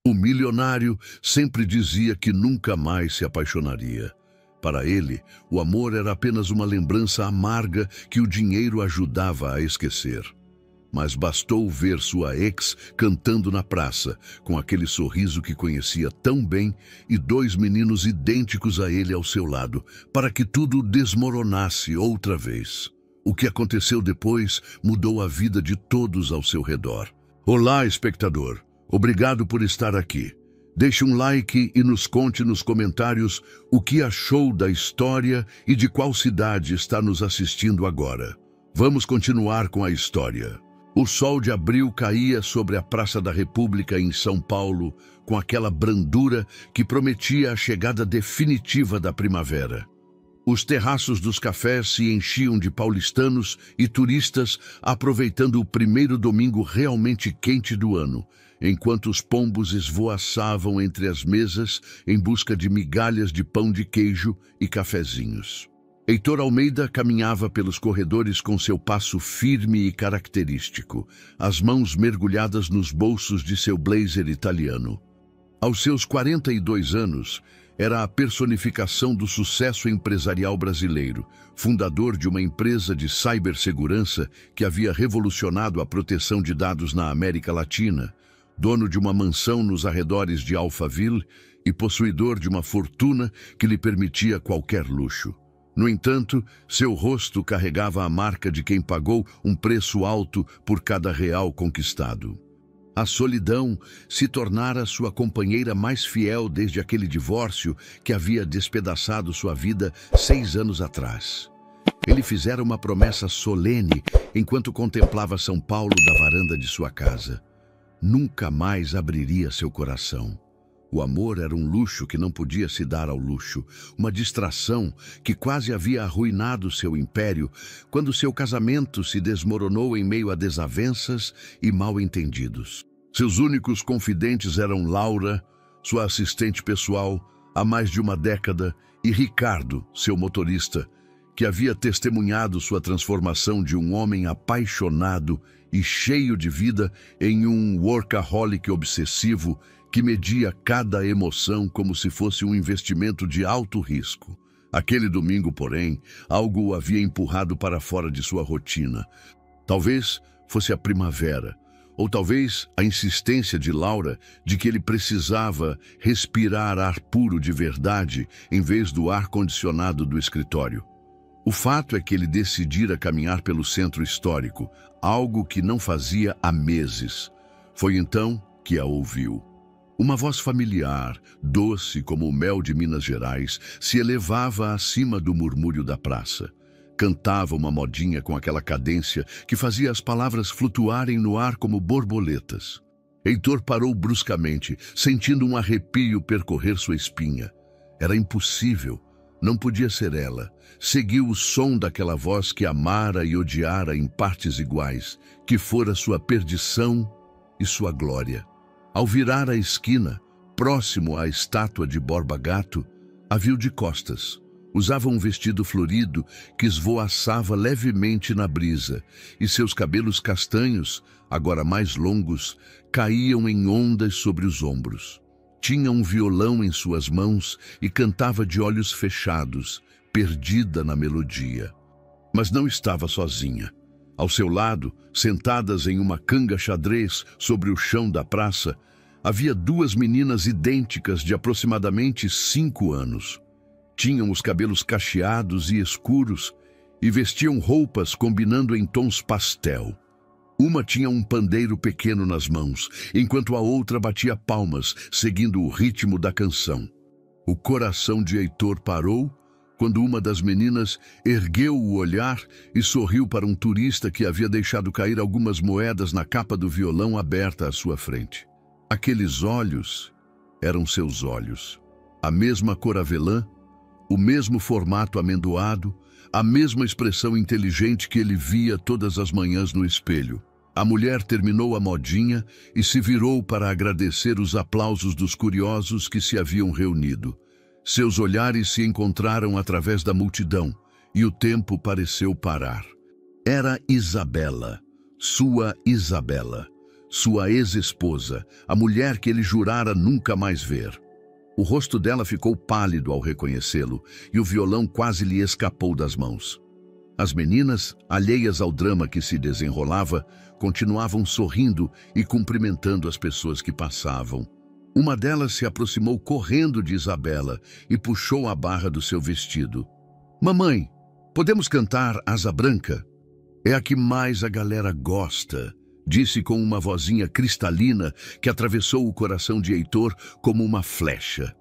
O milionário sempre dizia que nunca mais se apaixonaria. Para ele, o amor era apenas uma lembrança amarga que o dinheiro ajudava a esquecer. Mas bastou ver sua ex cantando na praça, com aquele sorriso que conhecia tão bem, e dois meninos idênticos a ele ao seu lado, para que tudo desmoronasse outra vez. O que aconteceu depois mudou a vida de todos ao seu redor. Olá, espectador. Obrigado por estar aqui. Deixe um like e nos conte nos comentários o que achou da história e de qual cidade está nos assistindo agora. Vamos continuar com a história. O sol de abril caía sobre a Praça da República em São Paulo com aquela brandura que prometia a chegada definitiva da primavera. Os terraços dos cafés se enchiam de paulistanos e turistas aproveitando o primeiro domingo realmente quente do ano, enquanto os pombos esvoaçavam entre as mesas em busca de migalhas de pão de queijo e cafezinhos. Heitor Almeida caminhava pelos corredores com seu passo firme e característico, as mãos mergulhadas nos bolsos de seu blazer italiano. Aos seus 42 anos, era a personificação do sucesso empresarial brasileiro, fundador de uma empresa de cibersegurança que havia revolucionado a proteção de dados na América Latina, dono de uma mansão nos arredores de Alphaville e possuidor de uma fortuna que lhe permitia qualquer luxo. No entanto, seu rosto carregava a marca de quem pagou um preço alto por cada real conquistado. A solidão se tornara sua companheira mais fiel desde aquele divórcio que havia despedaçado sua vida 6 anos atrás. Ele fizera uma promessa solene enquanto contemplava São Paulo da varanda de sua casa. Nunca mais abriria seu coração. O amor era um luxo que não podia se dar ao luxo, uma distração que quase havia arruinado seu império quando seu casamento se desmoronou em meio a desavenças e mal-entendidos. Seus únicos confidentes eram Laura, sua assistente pessoal há mais de uma década, e Ricardo, seu motorista, que havia testemunhado sua transformação de um homem apaixonado e cheio de vida em um workaholic obsessivo que media cada emoção como se fosse um investimento de alto risco. Aquele domingo, porém, algo o havia empurrado para fora de sua rotina. Talvez fosse a primavera, ou talvez a insistência de Laura de que ele precisava respirar ar puro de verdade em vez do ar-condicionado do escritório. O fato é que ele decidira caminhar pelo centro histórico, algo que não fazia há meses. Foi então que a ouviu. Uma voz familiar, doce como o mel de Minas Gerais, se elevava acima do murmúrio da praça. Cantava uma modinha com aquela cadência que fazia as palavras flutuarem no ar como borboletas. Heitor parou bruscamente, sentindo um arrepio percorrer sua espinha. Era impossível. Não podia ser ela. Seguiu o som daquela voz que amara e odiara em partes iguais, que fora sua perdição e sua glória. Ao virar a esquina, próximo à estátua de Borba Gato, a viu de costas. Usava um vestido florido que esvoaçava levemente na brisa, e seus cabelos castanhos, agora mais longos, caíam em ondas sobre os ombros. Tinha um violão em suas mãos e cantava de olhos fechados, perdida na melodia. Mas não estava sozinha. Ao seu lado, sentadas em uma canga xadrez sobre o chão da praça, havia 2 meninas idênticas de aproximadamente 5 anos. Tinham os cabelos cacheados e escuros e vestiam roupas combinando em tons pastel. Uma tinha um pandeiro pequeno nas mãos, enquanto a outra batia palmas, seguindo o ritmo da canção. O coração de Heitor parou quando uma das meninas ergueu o olhar e sorriu para um turista que havia deixado cair algumas moedas na capa do violão aberta à sua frente. Aqueles olhos eram seus olhos. A mesma cor avelã, o mesmo formato amendoado, a mesma expressão inteligente que ele via todas as manhãs no espelho. A mulher terminou a modinha e se virou para agradecer os aplausos dos curiosos que se haviam reunido. Seus olhares se encontraram através da multidão e o tempo pareceu parar. Era Isabela, sua Isabela. sua ex-esposa, a mulher que ele jurara nunca mais ver. O rosto dela ficou pálido ao reconhecê-lo e o violão quase lhe escapou das mãos. As meninas, alheias ao drama que se desenrolava, continuavam sorrindo e cumprimentando as pessoas que passavam. Uma delas se aproximou correndo de Isabela e puxou a barra do seu vestido. "Mamãe, podemos cantar Asa Branca? É a que mais a galera gosta", disse com uma vozinha cristalina que atravessou o coração de Heitor como uma flecha.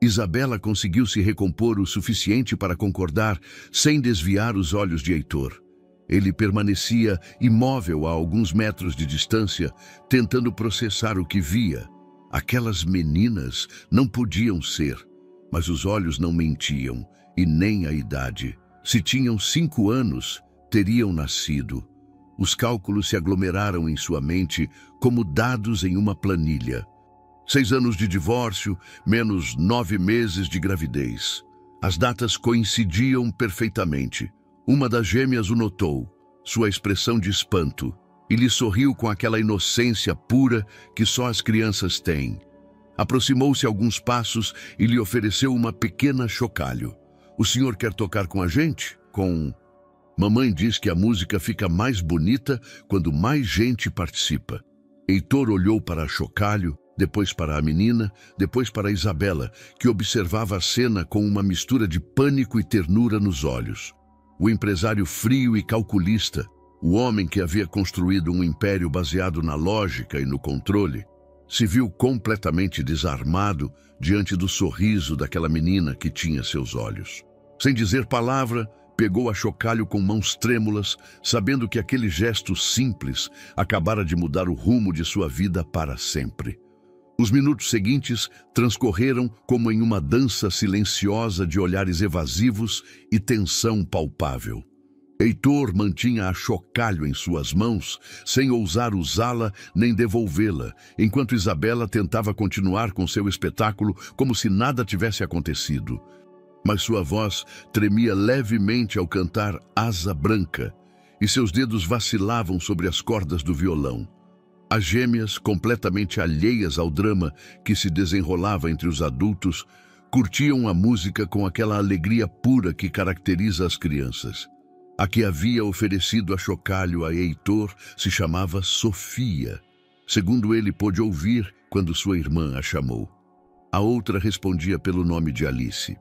Isabela conseguiu se recompor o suficiente para concordar, sem desviar os olhos de Heitor. Ele permanecia imóvel a alguns metros de distância, tentando processar o que via. Aquelas meninas não podiam ser, mas os olhos não mentiam, e nem a idade. Se tinham 5 anos, teriam nascido. Os cálculos se aglomeraram em sua mente como dados em uma planilha. 6 anos de divórcio, menos 9 meses de gravidez. As datas coincidiam perfeitamente. Uma das gêmeas o notou, sua expressão de espanto, e lhe sorriu com aquela inocência pura que só as crianças têm. Aproximou-se alguns passos e lhe ofereceu uma pequena chocalho. "O senhor quer tocar com a gente? Mamãe diz que a música fica mais bonita quando mais gente participa." Heitor olhou para chocalho, depois para a menina, depois para Isabela, que observava a cena com uma mistura de pânico e ternura nos olhos. O empresário frio e calculista, o homem que havia construído um império baseado na lógica e no controle, se viu completamente desarmado diante do sorriso daquela menina que tinha seus olhos. Sem dizer palavra, pegou a chocalho com mãos trêmulas, sabendo que aquele gesto simples acabara de mudar o rumo de sua vida para sempre. Os minutos seguintes transcorreram como em uma dança silenciosa de olhares evasivos e tensão palpável. Heitor mantinha a chocalho em suas mãos, sem ousar usá-la nem devolvê-la, enquanto Isabela tentava continuar com seu espetáculo como se nada tivesse acontecido. Mas sua voz tremia levemente ao cantar Asa Branca, e seus dedos vacilavam sobre as cordas do violão. As gêmeas, completamente alheias ao drama que se desenrolava entre os adultos, curtiam a música com aquela alegria pura que caracteriza as crianças. A que havia oferecido a chocalho a Heitor se chamava Sofia, segundo ele pôde ouvir quando sua irmã a chamou. A outra respondia pelo nome de Alice.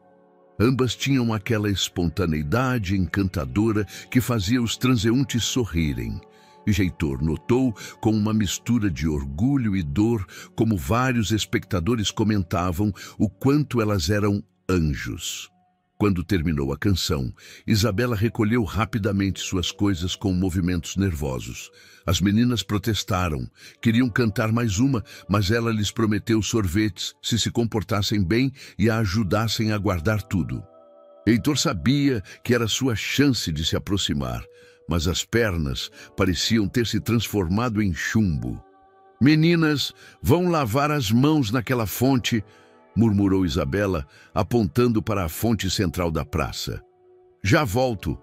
Ambas tinham aquela espontaneidade encantadora que fazia os transeuntes sorrirem. E Heitor notou, com uma mistura de orgulho e dor, como vários espectadores comentavam o quanto elas eram anjos. Quando terminou a canção, Isabela recolheu rapidamente suas coisas com movimentos nervosos. As meninas protestaram, queriam cantar mais uma, mas ela lhes prometeu sorvetes se comportassem bem e a ajudassem a guardar tudo. Heitor sabia que era sua chance de se aproximar, mas as pernas pareciam ter se transformado em chumbo. "Meninas, vão lavar as mãos naquela fonte", murmurou Isabela, apontando para a fonte central da praça. "Já volto."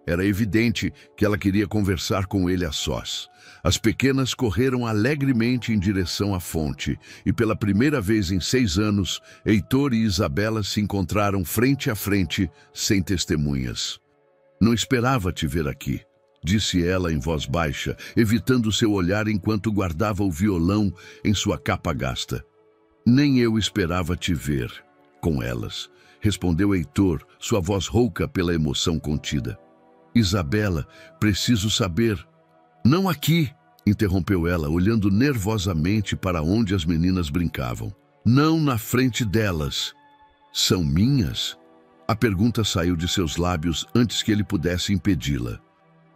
Era evidente que ela queria conversar com ele a sós. As pequenas correram alegremente em direção à fonte, e pela primeira vez em 6 anos, Heitor e Isabela se encontraram frente a frente, sem testemunhas. "Não esperava te ver aqui", disse ela em voz baixa, evitando seu olhar enquanto guardava o violão em sua capa gasta. "Nem eu esperava te ver com elas", respondeu Heitor, sua voz rouca pela emoção contida. "Isabela, preciso saber." "Não aqui", interrompeu ela, olhando nervosamente para onde as meninas brincavam. "Não na frente delas." "São minhas?" A pergunta saiu de seus lábios antes que ele pudesse impedi-la.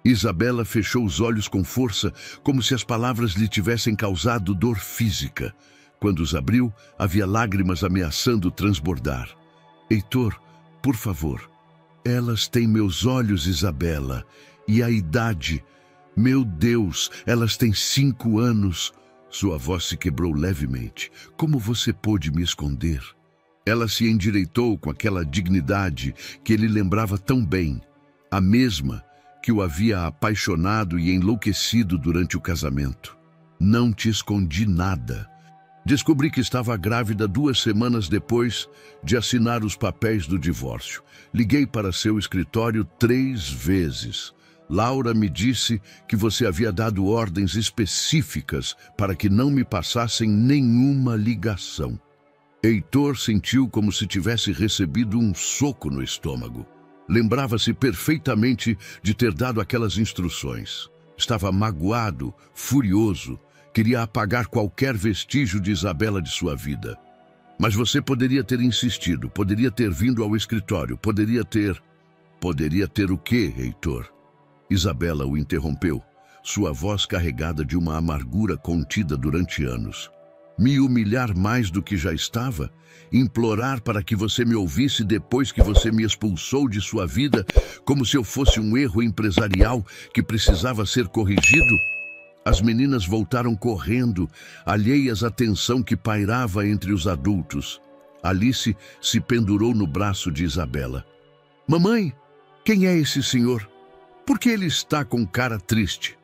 Isabela fechou os olhos com força, como se as palavras lhe tivessem causado dor física. Quando os abriu, havia lágrimas ameaçando transbordar. "Heitor, por favor." "Elas têm meus olhos, Isabela, e a idade. Meu Deus, elas têm 5 anos. Sua voz se quebrou levemente. "Como você pôde me esconder?" Ela se endireitou com aquela dignidade que ele lembrava tão bem, a mesma que o havia apaixonado e enlouquecido durante o casamento. Não te escondi nada. Descobri que estava grávida 2 semanas depois de assinar os papéis do divórcio. Liguei para seu escritório 3 vezes. Laura me disse que você havia dado ordens específicas para que não me passassem nenhuma ligação. Heitor sentiu como se tivesse recebido um soco no estômago. Lembrava-se perfeitamente de ter dado aquelas instruções. Estava magoado, furioso, queria apagar qualquer vestígio de Isabela de sua vida. Mas você poderia ter insistido, poderia ter vindo ao escritório, poderia ter... Poderia ter o quê, Heitor? Isabela o interrompeu, sua voz carregada de uma amargura contida durante anos. Me humilhar mais do que já estava? Implorar para que você me ouvisse depois que você me expulsou de sua vida, como se eu fosse um erro empresarial que precisava ser corrigido? As meninas voltaram correndo, alheias à tensão que pairava entre os adultos. Alice se pendurou no braço de Isabela. Mamãe, quem é esse senhor? Por que ele está com cara triste?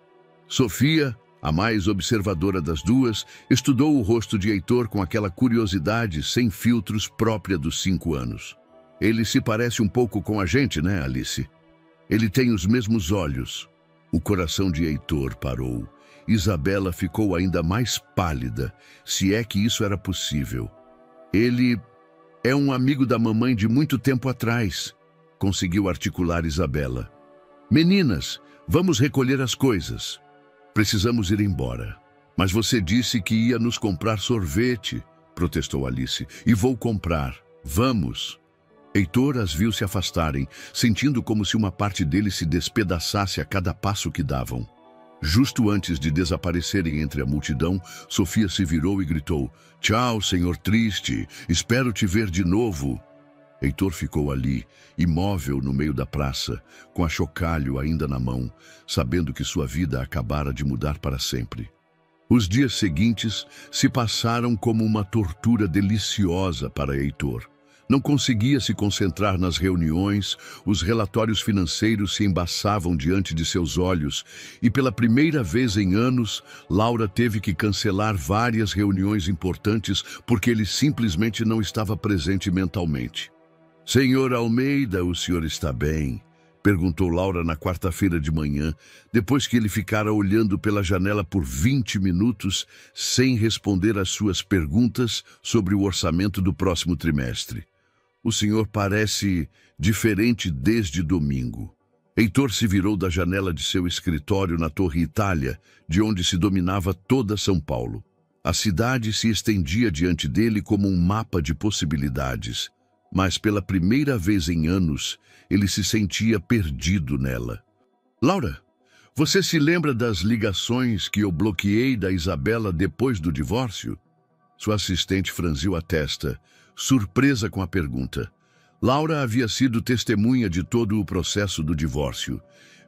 Sofia, a mais observadora das duas, estudou o rosto de Heitor com aquela curiosidade sem filtros própria dos 5 anos. Ele se parece um pouco com a gente, né, Alice? Ele tem os mesmos olhos. O coração de Heitor parou. Isabela ficou ainda mais pálida, se é que isso era possível. Ele é um amigo da mamãe de muito tempo atrás, conseguiu articular Isabela. Meninas, vamos recolher as coisas. Precisamos ir embora. Mas você disse que ia nos comprar sorvete, protestou Alice. E vou comprar. Vamos. Heitor as viu se afastarem, sentindo como se uma parte dele se despedaçasse a cada passo que davam. Justo antes de desaparecerem entre a multidão, Sofia se virou e gritou: "Tchau, senhor triste. Espero te ver de novo." Heitor ficou ali, imóvel no meio da praça, com a chocalho ainda na mão, sabendo que sua vida acabara de mudar para sempre. Os dias seguintes se passaram como uma tortura deliciosa para Heitor. Não conseguia se concentrar nas reuniões, os relatórios financeiros se embaçavam diante de seus olhos e, pela primeira vez em anos, Laura teve que cancelar várias reuniões importantes porque ele simplesmente não estava presente mentalmente. "Senhor Almeida, o senhor está bem?" perguntou Laura na quarta-feira de manhã, depois que ele ficara olhando pela janela por 20 minutos sem responder às suas perguntas sobre o orçamento do próximo trimestre. "O senhor parece diferente desde domingo." Heitor se virou da janela de seu escritório na Torre Itália, de onde se dominava toda São Paulo. A cidade se estendia diante dele como um mapa de possibilidades, mas pela primeira vez em anos, ele se sentia perdido nela. "Laura, você se lembra das ligações que eu bloqueei da Isabela depois do divórcio?" Sua assistente franziu a testa, surpresa com a pergunta. Laura havia sido testemunha de todo o processo do divórcio.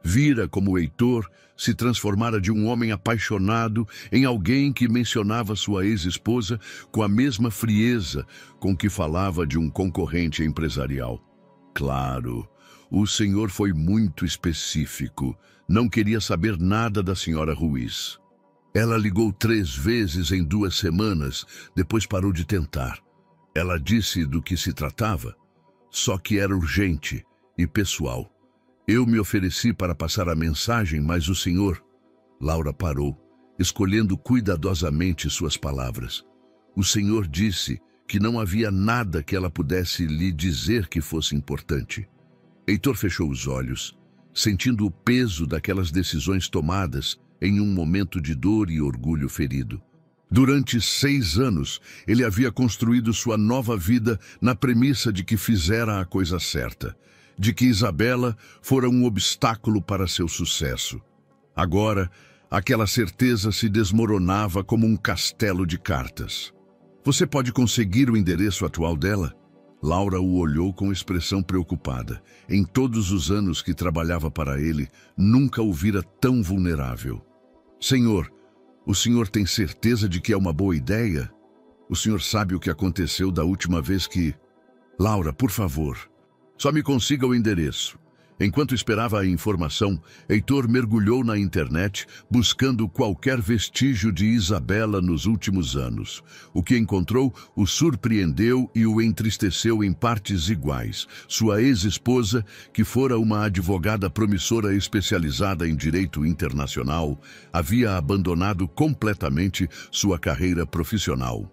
Vira como Heitor se transformara de um homem apaixonado em alguém que mencionava sua ex-esposa com a mesma frieza com que falava de um concorrente empresarial. Claro, o senhor foi muito específico. Não queria saber nada da senhora Ruiz. Ela ligou 3 vezes em 2 semanas, depois parou de tentar. Ela disse do que se tratava, só que era urgente e pessoal. Eu me ofereci para passar a mensagem, mas o senhor... Laura parou, escolhendo cuidadosamente suas palavras. O senhor disse que não havia nada que ela pudesse lhe dizer que fosse importante. Heitor fechou os olhos, sentindo o peso daquelas decisões tomadas em um momento de dor e orgulho ferido. Durante 6 anos, ele havia construído sua nova vida na premissa de que fizera a coisa certa, de que Isabela fora um obstáculo para seu sucesso. Agora, aquela certeza se desmoronava como um castelo de cartas. "Você pode conseguir o endereço atual dela?" Laura o olhou com expressão preocupada. Em todos os anos que trabalhava para ele, nunca o vira tão vulnerável. "Senhor, o senhor tem certeza de que é uma boa ideia? O senhor sabe o que aconteceu da última vez que... Laura, por favor, só me consiga o endereço. Enquanto esperava a informação, Heitor mergulhou na internet buscando qualquer vestígio de Isabela nos últimos anos. O que encontrou o surpreendeu e o entristeceu em partes iguais. Sua ex-esposa, que fora uma advogada promissora especializada em direito internacional, havia abandonado completamente sua carreira profissional.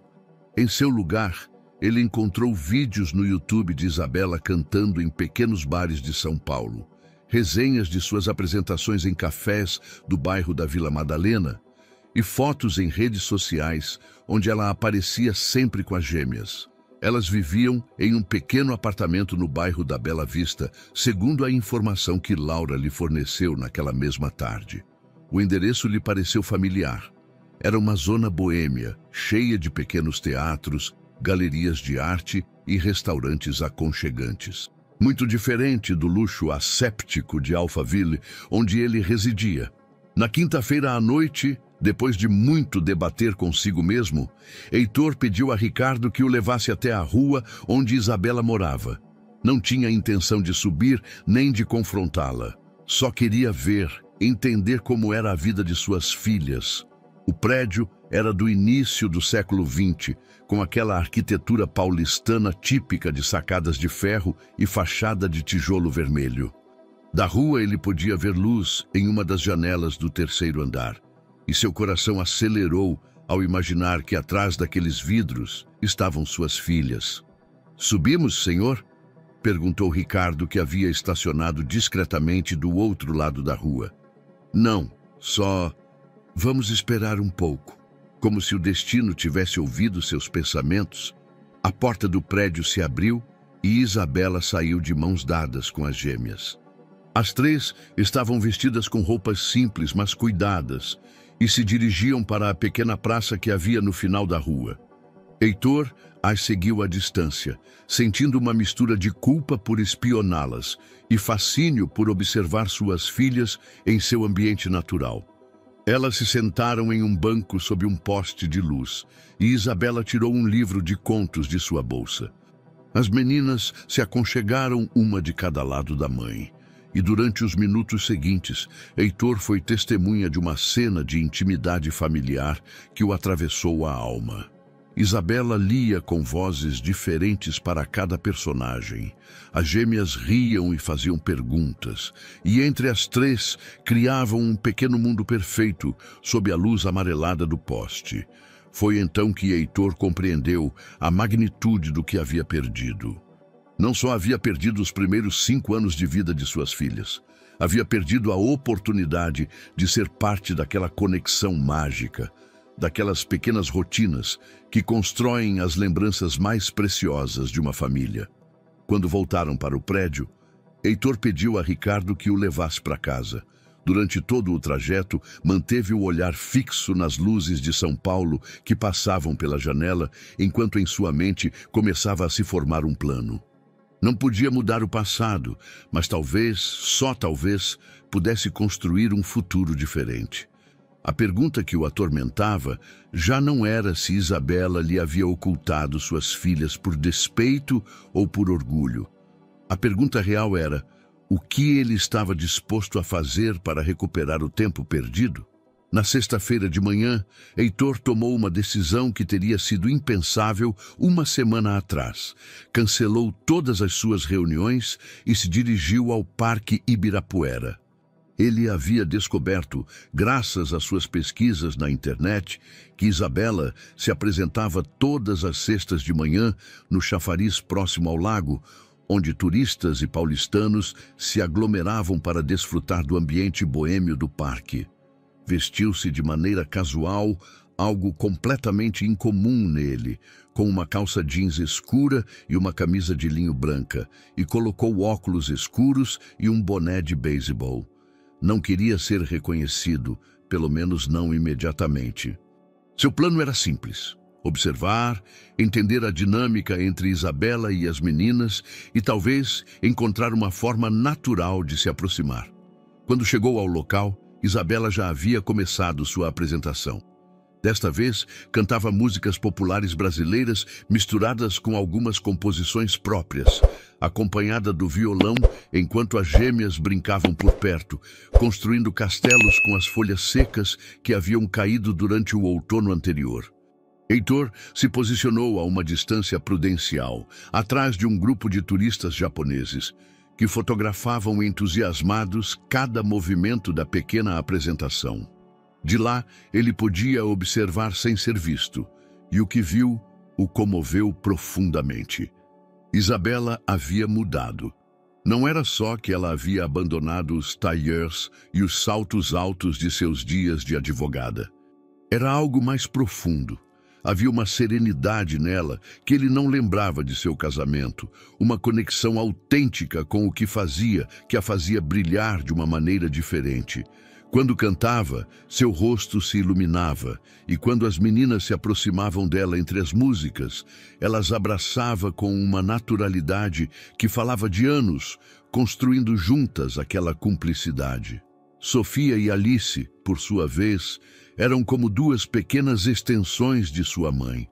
Em seu lugar, ele encontrou vídeos no YouTube de Isabela cantando em pequenos bares de São Paulo, resenhas de suas apresentações em cafés do bairro da Vila Madalena e fotos em redes sociais onde ela aparecia sempre com as gêmeas. Elas viviam em um pequeno apartamento no bairro da Bela Vista, segundo a informação que Laura lhe forneceu naquela mesma tarde. O endereço lhe pareceu familiar. Era uma zona boêmia, cheia de pequenos teatros, galerias de arte e restaurantes aconchegantes. Muito diferente do luxo asséptico de Alphaville, onde ele residia. Na quinta-feira à noite, depois de muito debater consigo mesmo, Heitor pediu a Ricardo que o levasse até a rua onde Isabela morava. Não tinha intenção de subir nem de confrontá-la. Só queria ver, entender como era a vida de suas filhas. O prédio era do início do século XX, com aquela arquitetura paulistana típica de sacadas de ferro e fachada de tijolo vermelho. Da rua ele podia ver luz em uma das janelas do terceiro andar, e seu coração acelerou ao imaginar que atrás daqueles vidros estavam suas filhas. "Subimos, senhor?" perguntou Ricardo, que havia estacionado discretamente do outro lado da rua. "Não, só vamos esperar um pouco." Como se o destino tivesse ouvido seus pensamentos, a porta do prédio se abriu e Isabela saiu de mãos dadas com as gêmeas. As três estavam vestidas com roupas simples, mas cuidadas, e se dirigiam para a pequena praça que havia no final da rua. Heitor as seguiu à distância, sentindo uma mistura de culpa por espioná-las e fascínio por observar suas filhas em seu ambiente natural. Elas se sentaram em um banco sob um poste de luz, e Isabela tirou um livro de contos de sua bolsa. As meninas se aconchegaram uma de cada lado da mãe, e durante os minutos seguintes, Heitor foi testemunha de uma cena de intimidade familiar que o atravessou a alma. Isabela lia com vozes diferentes para cada personagem. As gêmeas riam e faziam perguntas, e entre as três criavam um pequeno mundo perfeito sob a luz amarelada do poste. Foi então que Heitor compreendeu a magnitude do que havia perdido. Não só havia perdido os primeiros 5 anos de vida de suas filhas, havia perdido a oportunidade de ser parte daquela conexão mágica, daquelas pequenas rotinas que constroem as lembranças mais preciosas de uma família. Quando voltaram para o prédio, Heitor pediu a Ricardo que o levasse para casa. Durante todo o trajeto, manteve o olhar fixo nas luzes de São Paulo que passavam pela janela, enquanto em sua mente começava a se formar um plano. Não podia mudar o passado, mas talvez, só talvez, pudesse construir um futuro diferente. A pergunta que o atormentava já não era se Isabela lhe havia ocultado suas filhas por despeito ou por orgulho. A pergunta real era: o que ele estava disposto a fazer para recuperar o tempo perdido? Na sexta-feira de manhã, Heitor tomou uma decisão que teria sido impensável uma semana atrás. Cancelou todas as suas reuniões e se dirigiu ao Parque Ibirapuera. Ele havia descoberto, graças às suas pesquisas na internet, que Isabela se apresentava todas as sextas de manhã no chafariz próximo ao lago, onde turistas e paulistanos se aglomeravam para desfrutar do ambiente boêmio do parque. Vestiu-se de maneira casual, algo completamente incomum nele, com uma calça jeans escura e uma camisa de linho branca, e colocou óculos escuros e um boné de beisebol. Não queria ser reconhecido, pelo menos não imediatamente. Seu plano era simples: observar, entender a dinâmica entre Isabela e as meninas e talvez encontrar uma forma natural de se aproximar. Quando chegou ao local, Isabela já havia começado sua apresentação. Desta vez, cantava músicas populares brasileiras misturadas com algumas composições próprias, acompanhada do violão enquanto as gêmeas brincavam por perto, construindo castelos com as folhas secas que haviam caído durante o outono anterior. Heitor se posicionou a uma distância prudencial, atrás de um grupo de turistas japoneses, que fotografavam entusiasmados cada movimento da pequena apresentação. De lá, ele podia observar sem ser visto, e o que viu o comoveu profundamente. Isabela havia mudado. Não era só que ela havia abandonado os tailleurs e os saltos altos de seus dias de advogada. Era algo mais profundo. Havia uma serenidade nela que ele não lembrava de seu casamento, uma conexão autêntica com o que a fazia brilhar de uma maneira diferente. Quando cantava, seu rosto se iluminava, e quando as meninas se aproximavam dela entre as músicas, ela as abraçava com uma naturalidade que falava de anos, construindo juntas aquela cumplicidade. Sofia e Alice, por sua vez, eram como duas pequenas extensões de sua mãe.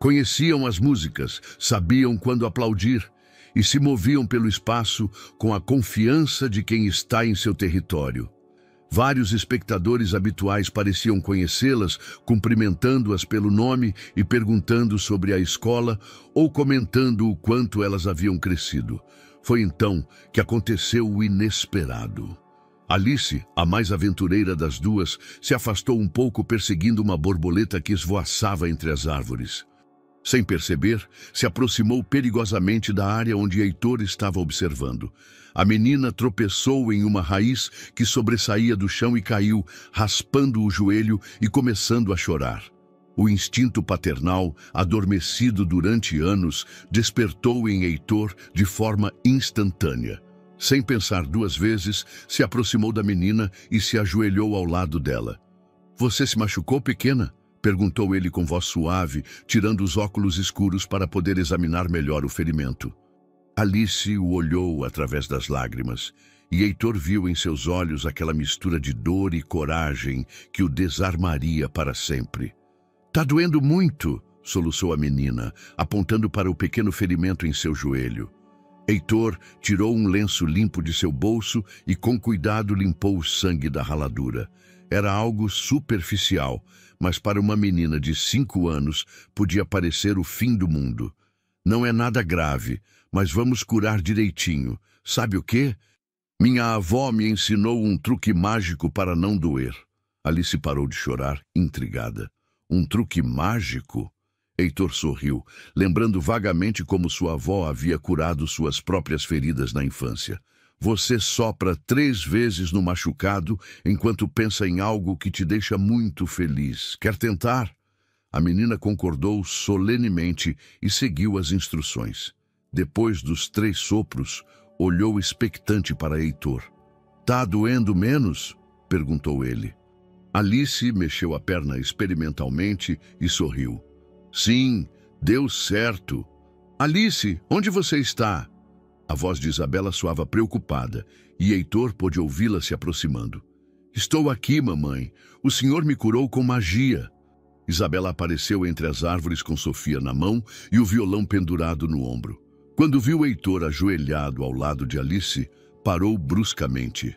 Conheciam as músicas, sabiam quando aplaudir, e se moviam pelo espaço com a confiança de quem está em seu território. Vários espectadores habituais pareciam conhecê-las, cumprimentando-as pelo nome e perguntando sobre a escola ou comentando o quanto elas haviam crescido. Foi então que aconteceu o inesperado. Alice, a mais aventureira das duas, se afastou um pouco perseguindo uma borboleta que esvoaçava entre as árvores. Sem perceber, se aproximou perigosamente da área onde Heitor estava observando. A menina tropeçou em uma raiz que sobressaía do chão e caiu, raspando o joelho e começando a chorar. O instinto paternal, adormecido durante anos, despertou em Heitor de forma instantânea. Sem pensar duas vezes, se aproximou da menina e se ajoelhou ao lado dela. "Você se machucou, pequena?" perguntou ele com voz suave, tirando os óculos escuros para poder examinar melhor o ferimento. Alice o olhou através das lágrimas, e Heitor viu em seus olhos aquela mistura de dor e coragem que o desarmaria para sempre. "Tá doendo muito", soluçou a menina, apontando para o pequeno ferimento em seu joelho. Heitor tirou um lenço limpo de seu bolso e com cuidado limpou o sangue da raladura. Era algo superficial, mas para uma menina de 5 anos podia parecer o fim do mundo. "Não é nada grave, mas vamos curar direitinho. Sabe o quê? Minha avó me ensinou um truque mágico para não doer." Alice parou de chorar, intrigada. "Um truque mágico?" Heitor sorriu, lembrando vagamente como sua avó havia curado suas próprias feridas na infância. "Você sopra 3 vezes no machucado enquanto pensa em algo que te deixa muito feliz. Quer tentar?" A menina concordou solenemente e seguiu as instruções. Depois dos 3 sopros, olhou expectante para Heitor. "Tá doendo menos?" perguntou ele. Alice mexeu a perna experimentalmente e sorriu. "Sim, deu certo." "Alice, onde você está?" A voz de Isabela soava preocupada, e Heitor pôde ouvi-la se aproximando. "Estou aqui, mamãe. O senhor me curou com magia." Isabela apareceu entre as árvores com Sofia na mão e o violão pendurado no ombro. Quando viu Heitor ajoelhado ao lado de Alice, parou bruscamente.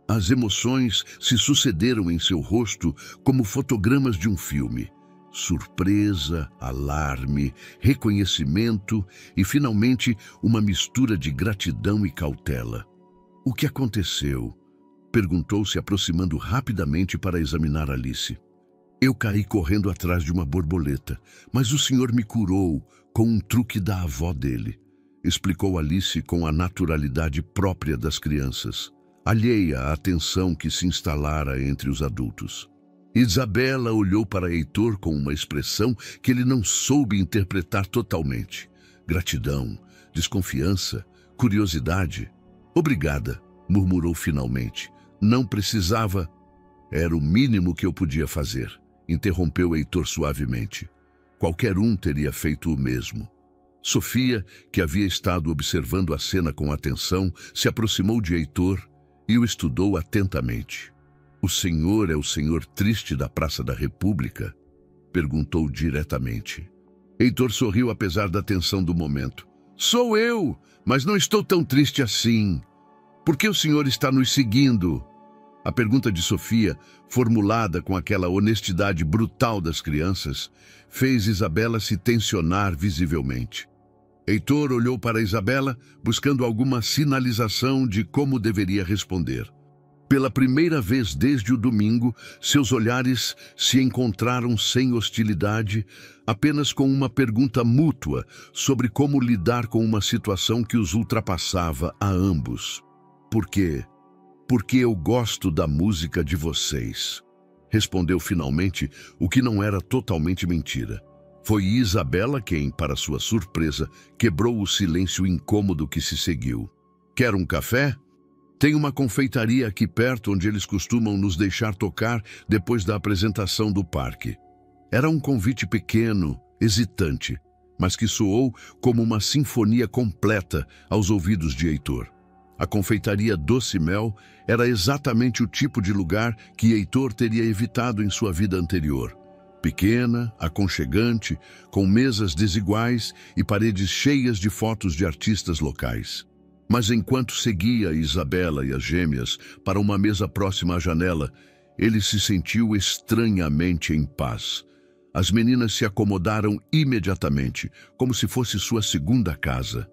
As emoções se sucederam em seu rosto como fotogramas de um filme. Surpresa, alarme, reconhecimento e, finalmente, uma mistura de gratidão e cautela. "O que aconteceu?" perguntou, se aproximando rapidamente para examinar Alice. "Eu caí correndo atrás de uma borboleta, mas o senhor me curou com um truque da avó dele", explicou Alice com a naturalidade própria das crianças, alheia à tensão que se instalara entre os adultos. Isabela olhou para Heitor com uma expressão que ele não soube interpretar totalmente. Gratidão, desconfiança, curiosidade. "Obrigada", murmurou finalmente. "Não precisava." "Era o mínimo que eu podia fazer", interrompeu Heitor suavemente. Qualquer um teria feito o mesmo. Sofia, que havia estado observando a cena com atenção, se aproximou de Heitor e o estudou atentamente. "O senhor é o senhor triste da Praça da República?" perguntou diretamente. Heitor sorriu apesar da tensão do momento. Sou eu, mas não estou tão triste assim. Por que o senhor está nos seguindo? A pergunta de Sofia, formulada com aquela honestidade brutal das crianças, fez Isabela se tensionar visivelmente. Heitor olhou para Isabela, buscando alguma sinalização de como deveria responder. Pela primeira vez desde o domingo, seus olhares se encontraram sem hostilidade, apenas com uma pergunta mútua sobre como lidar com uma situação que os ultrapassava a ambos. Por quê? Porque eu gosto da música de vocês. Respondeu finalmente, o que não era totalmente mentira. Foi Isabela quem, para sua surpresa, quebrou o silêncio incômodo que se seguiu. Quer um café? Tem uma confeitaria aqui perto onde eles costumam nos deixar tocar depois da apresentação do parque. Era um convite pequeno, hesitante, mas que soou como uma sinfonia completa aos ouvidos de Heitor. A confeitaria Doce Mel era exatamente o tipo de lugar que Heitor teria evitado em sua vida anterior. Pequena, aconchegante, com mesas desiguais e paredes cheias de fotos de artistas locais. Mas enquanto seguia Isabela e as gêmeas para uma mesa próxima à janela, ele se sentiu estranhamente em paz. As meninas se acomodaram imediatamente, como se fosse sua segunda casa.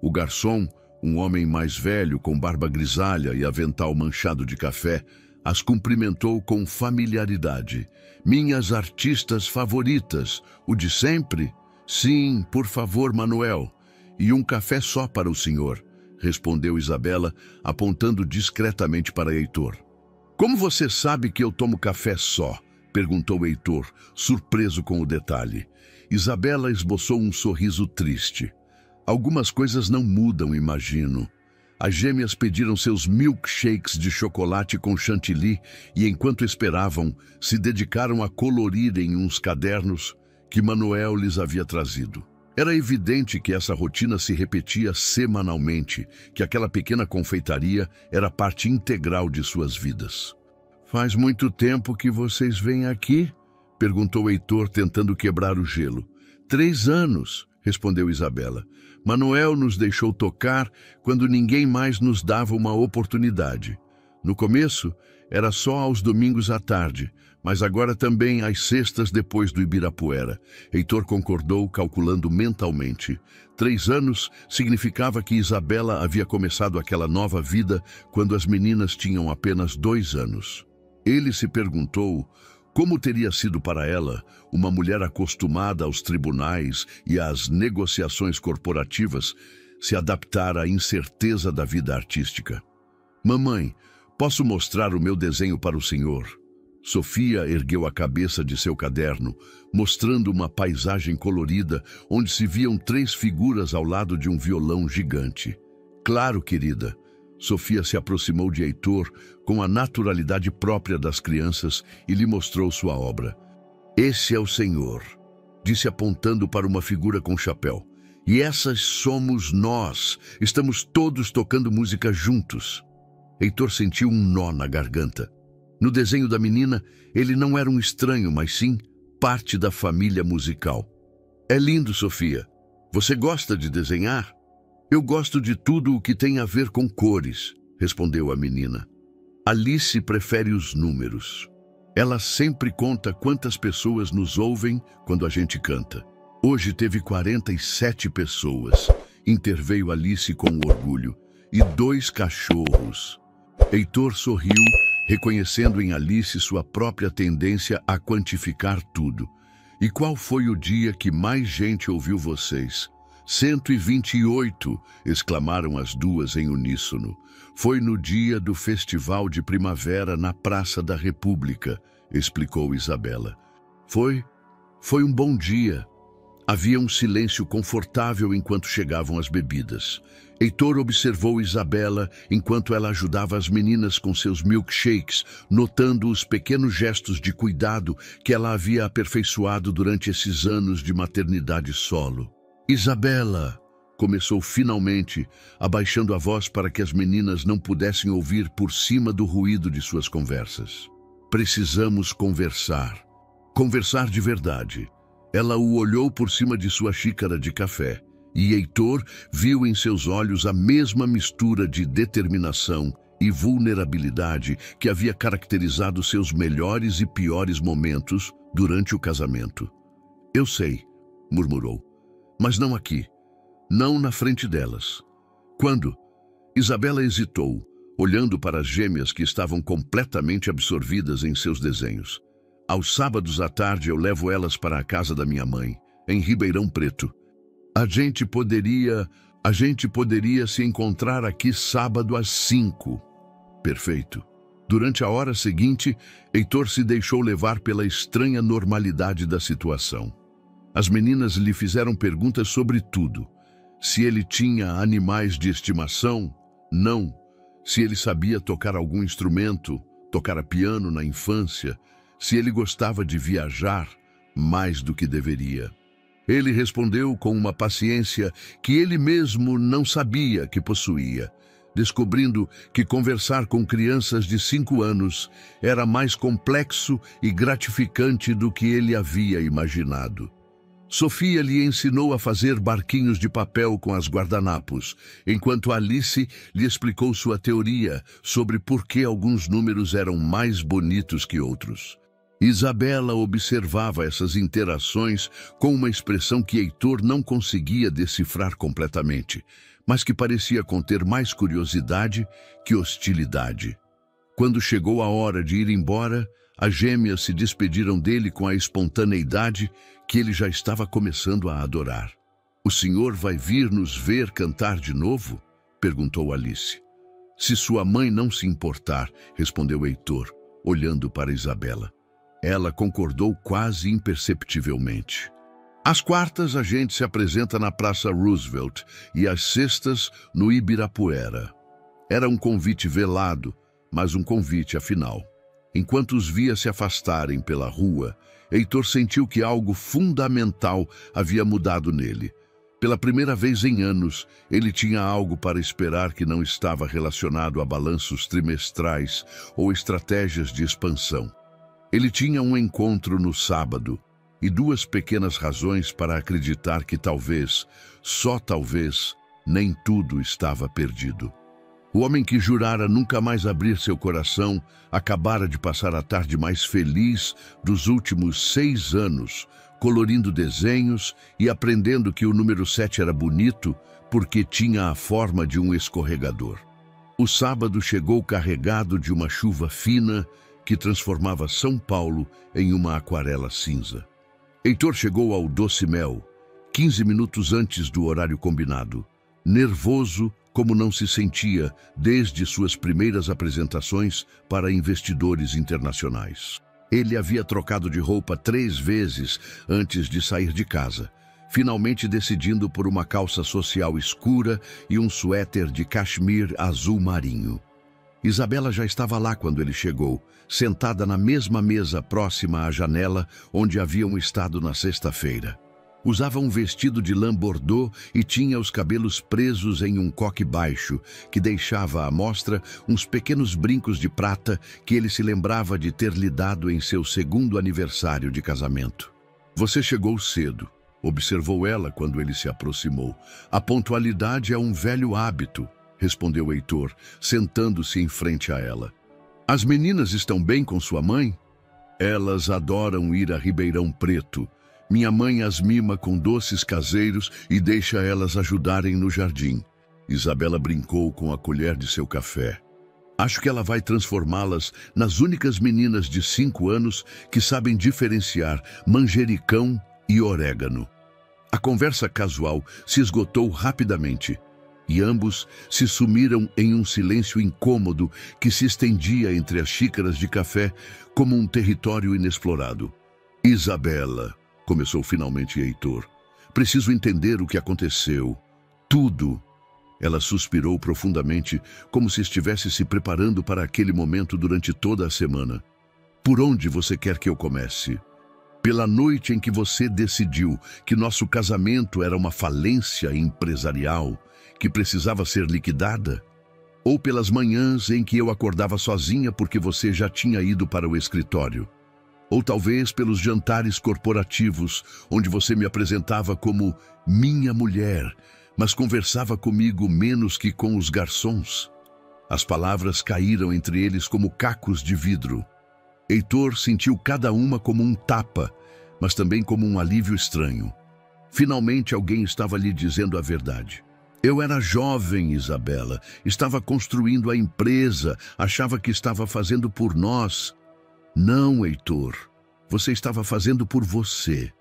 O garçom, um homem mais velho com barba grisalha e avental manchado de café, as cumprimentou com familiaridade. Minhas artistas favoritas, o de sempre? Sim, por favor, Manuel. E um café só para o senhor, respondeu Isabela, apontando discretamente para Heitor. Como você sabe que eu tomo café só? Perguntou Heitor, surpreso com o detalhe. Isabela esboçou um sorriso triste. Algumas coisas não mudam, imagino. As gêmeas pediram seus milkshakes de chocolate com chantilly e, enquanto esperavam, se dedicaram a colorirem uns cadernos que Manuel lhes havia trazido. Era evidente que essa rotina se repetia semanalmente, que aquela pequena confeitaria era parte integral de suas vidas. Faz muito tempo que vocês vêm aqui? Perguntou Heitor, tentando quebrar o gelo. 3 anos, respondeu Isabela. Manuel nos deixou tocar quando ninguém mais nos dava uma oportunidade. No começo, era só aos domingos à tarde, mas agora também às sextas depois do Ibirapuera. Heitor concordou, calculando mentalmente. 3 anos significava que Isabela havia começado aquela nova vida quando as meninas tinham apenas 2 anos. Ele se perguntou como teria sido para ela, uma mulher acostumada aos tribunais e às negociações corporativas, se adaptar à incerteza da vida artística. Mamãe, posso mostrar o meu desenho para o senhor? Sofia ergueu a cabeça de seu caderno, mostrando uma paisagem colorida onde se viam 3 figuras ao lado de um violão gigante. Claro, querida. Sofia se aproximou de Heitor com a naturalidade própria das crianças e lhe mostrou sua obra. Esse é o senhor, disse apontando para uma figura com chapéu. E essas somos nós. Estamos todos tocando música juntos. Heitor sentiu um nó na garganta. No desenho da menina, ele não era um estranho, mas sim parte da família musical. É lindo, Sofia. Você gosta de desenhar? Eu gosto de tudo o que tem a ver com cores, respondeu a menina. Alice prefere os números. Ela sempre conta quantas pessoas nos ouvem quando a gente canta. Hoje teve 47 pessoas, interveio Alice com orgulho, e 2 cachorros. Heitor sorriu, reconhecendo em Alice sua própria tendência a quantificar tudo. E qual foi o dia que mais gente ouviu vocês? 128, exclamaram as duas em uníssono. Foi no dia do Festival de Primavera na Praça da República, explicou Isabela. Foi um bom dia. Havia um silêncio confortável enquanto chegavam as bebidas. Heitor observou Isabela enquanto ela ajudava as meninas com seus milkshakes, notando os pequenos gestos de cuidado que ela havia aperfeiçoado durante esses anos de maternidade solo. Isabela, começou finalmente, abaixando a voz para que as meninas não pudessem ouvir por cima do ruído de suas conversas. Precisamos conversar. Conversar de verdade. Ela o olhou por cima de sua xícara de café, e Heitor viu em seus olhos a mesma mistura de determinação e vulnerabilidade que havia caracterizado seus melhores e piores momentos durante o casamento. Eu sei, murmurou, mas não aqui, não na frente delas. Quando? Isabela hesitou, olhando para as gêmeas que estavam completamente absorvidas em seus desenhos. Aos sábados à tarde eu levo elas para a casa da minha mãe, em Ribeirão Preto. A gente poderia se encontrar aqui sábado às 5. Perfeito. Durante a hora seguinte, Heitor se deixou levar pela estranha normalidade da situação. As meninas lhe fizeram perguntas sobre tudo. Se ele tinha animais de estimação? Não. Se ele sabia tocar algum instrumento, tocar piano na infância, se ele gostava de viajar mais do que deveria. Ele respondeu com uma paciência que ele mesmo não sabia que possuía, descobrindo que conversar com crianças de 5 anos era mais complexo e gratificante do que ele havia imaginado. Sofia lhe ensinou a fazer barquinhos de papel com as guardanapos, enquanto Alice lhe explicou sua teoria sobre por que alguns números eram mais bonitos que outros. Isabela observava essas interações com uma expressão que Heitor não conseguia decifrar completamente, mas que parecia conter mais curiosidade que hostilidade. Quando chegou a hora de ir embora, as gêmeas se despediram dele com a espontaneidade que ele já estava começando a adorar. "O senhor vai vir nos ver cantar de novo?" perguntou Alice. "Se sua mãe não se importar", respondeu Heitor, olhando para Isabela. Ela concordou quase imperceptivelmente. Às quartas, a gente se apresenta na Praça Roosevelt e às sextas, no Ibirapuera. Era um convite velado, mas um convite afinal. Enquanto os via se afastarem pela rua, Heitor sentiu que algo fundamental havia mudado nele. Pela primeira vez em anos, ele tinha algo para esperar que não estava relacionado a balanços trimestrais ou estratégias de expansão. Ele tinha um encontro no sábado e 2 pequenas razões para acreditar que talvez, só talvez, nem tudo estava perdido. O homem que jurara nunca mais abrir seu coração acabara de passar a tarde mais feliz dos últimos 6 anos, colorindo desenhos e aprendendo que o número 7 era bonito porque tinha a forma de um escorregador. O sábado chegou carregado de uma chuva fina que transformava São Paulo em uma aquarela cinza. Heitor chegou ao Doce Mel, 15 minutos antes do horário combinado, nervoso como não se sentia desde suas primeiras apresentações para investidores internacionais. Ele havia trocado de roupa 3 vezes antes de sair de casa, finalmente decidindo por uma calça social escura e um suéter de cachemir azul marinho. Isabela já estava lá quando ele chegou, sentada na mesma mesa próxima à janela onde haviam estado na sexta-feira. Usava um vestido de lã bordô e tinha os cabelos presos em um coque baixo, que deixava à mostra uns pequenos brincos de prata que ele se lembrava de ter lhe dado em seu 2º aniversário de casamento. "Você chegou cedo", observou ela quando ele se aproximou. "A pontualidade é um velho hábito", respondeu Heitor, sentando-se em frente a ela. "As meninas estão bem com sua mãe?" "Elas adoram ir a Ribeirão Preto. Minha mãe as mima com doces caseiros e deixa elas ajudarem no jardim." Isabela brincou com a colher de seu café. "Acho que ela vai transformá-las nas únicas meninas de 5 anos que sabem diferenciar manjericão e orégano." A conversa casual se esgotou rapidamente e ambos se sumiram em um silêncio incômodo que se estendia entre as xícaras de café como um território inexplorado. "Isabela", começou finalmente Heitor, "preciso entender o que aconteceu. Tudo." Ela suspirou profundamente, como se estivesse se preparando para aquele momento durante toda a semana. "Por onde você quer que eu comece? Pela noite em que você decidiu que nosso casamento era uma falência empresarial que precisava ser liquidada? Ou pelas manhãs em que eu acordava sozinha porque você já tinha ido para o escritório?" Ou talvez pelos jantares corporativos, onde você me apresentava como minha mulher, mas conversava comigo menos que com os garçons. As palavras caíram entre eles como cacos de vidro. Heitor sentiu cada uma como um tapa, mas também como um alívio estranho. Finalmente alguém estava lhe dizendo a verdade. Eu era jovem, Isabela, estava construindo a empresa, achava que estava fazendo por nós. Não, Heitor, você estava fazendo por você,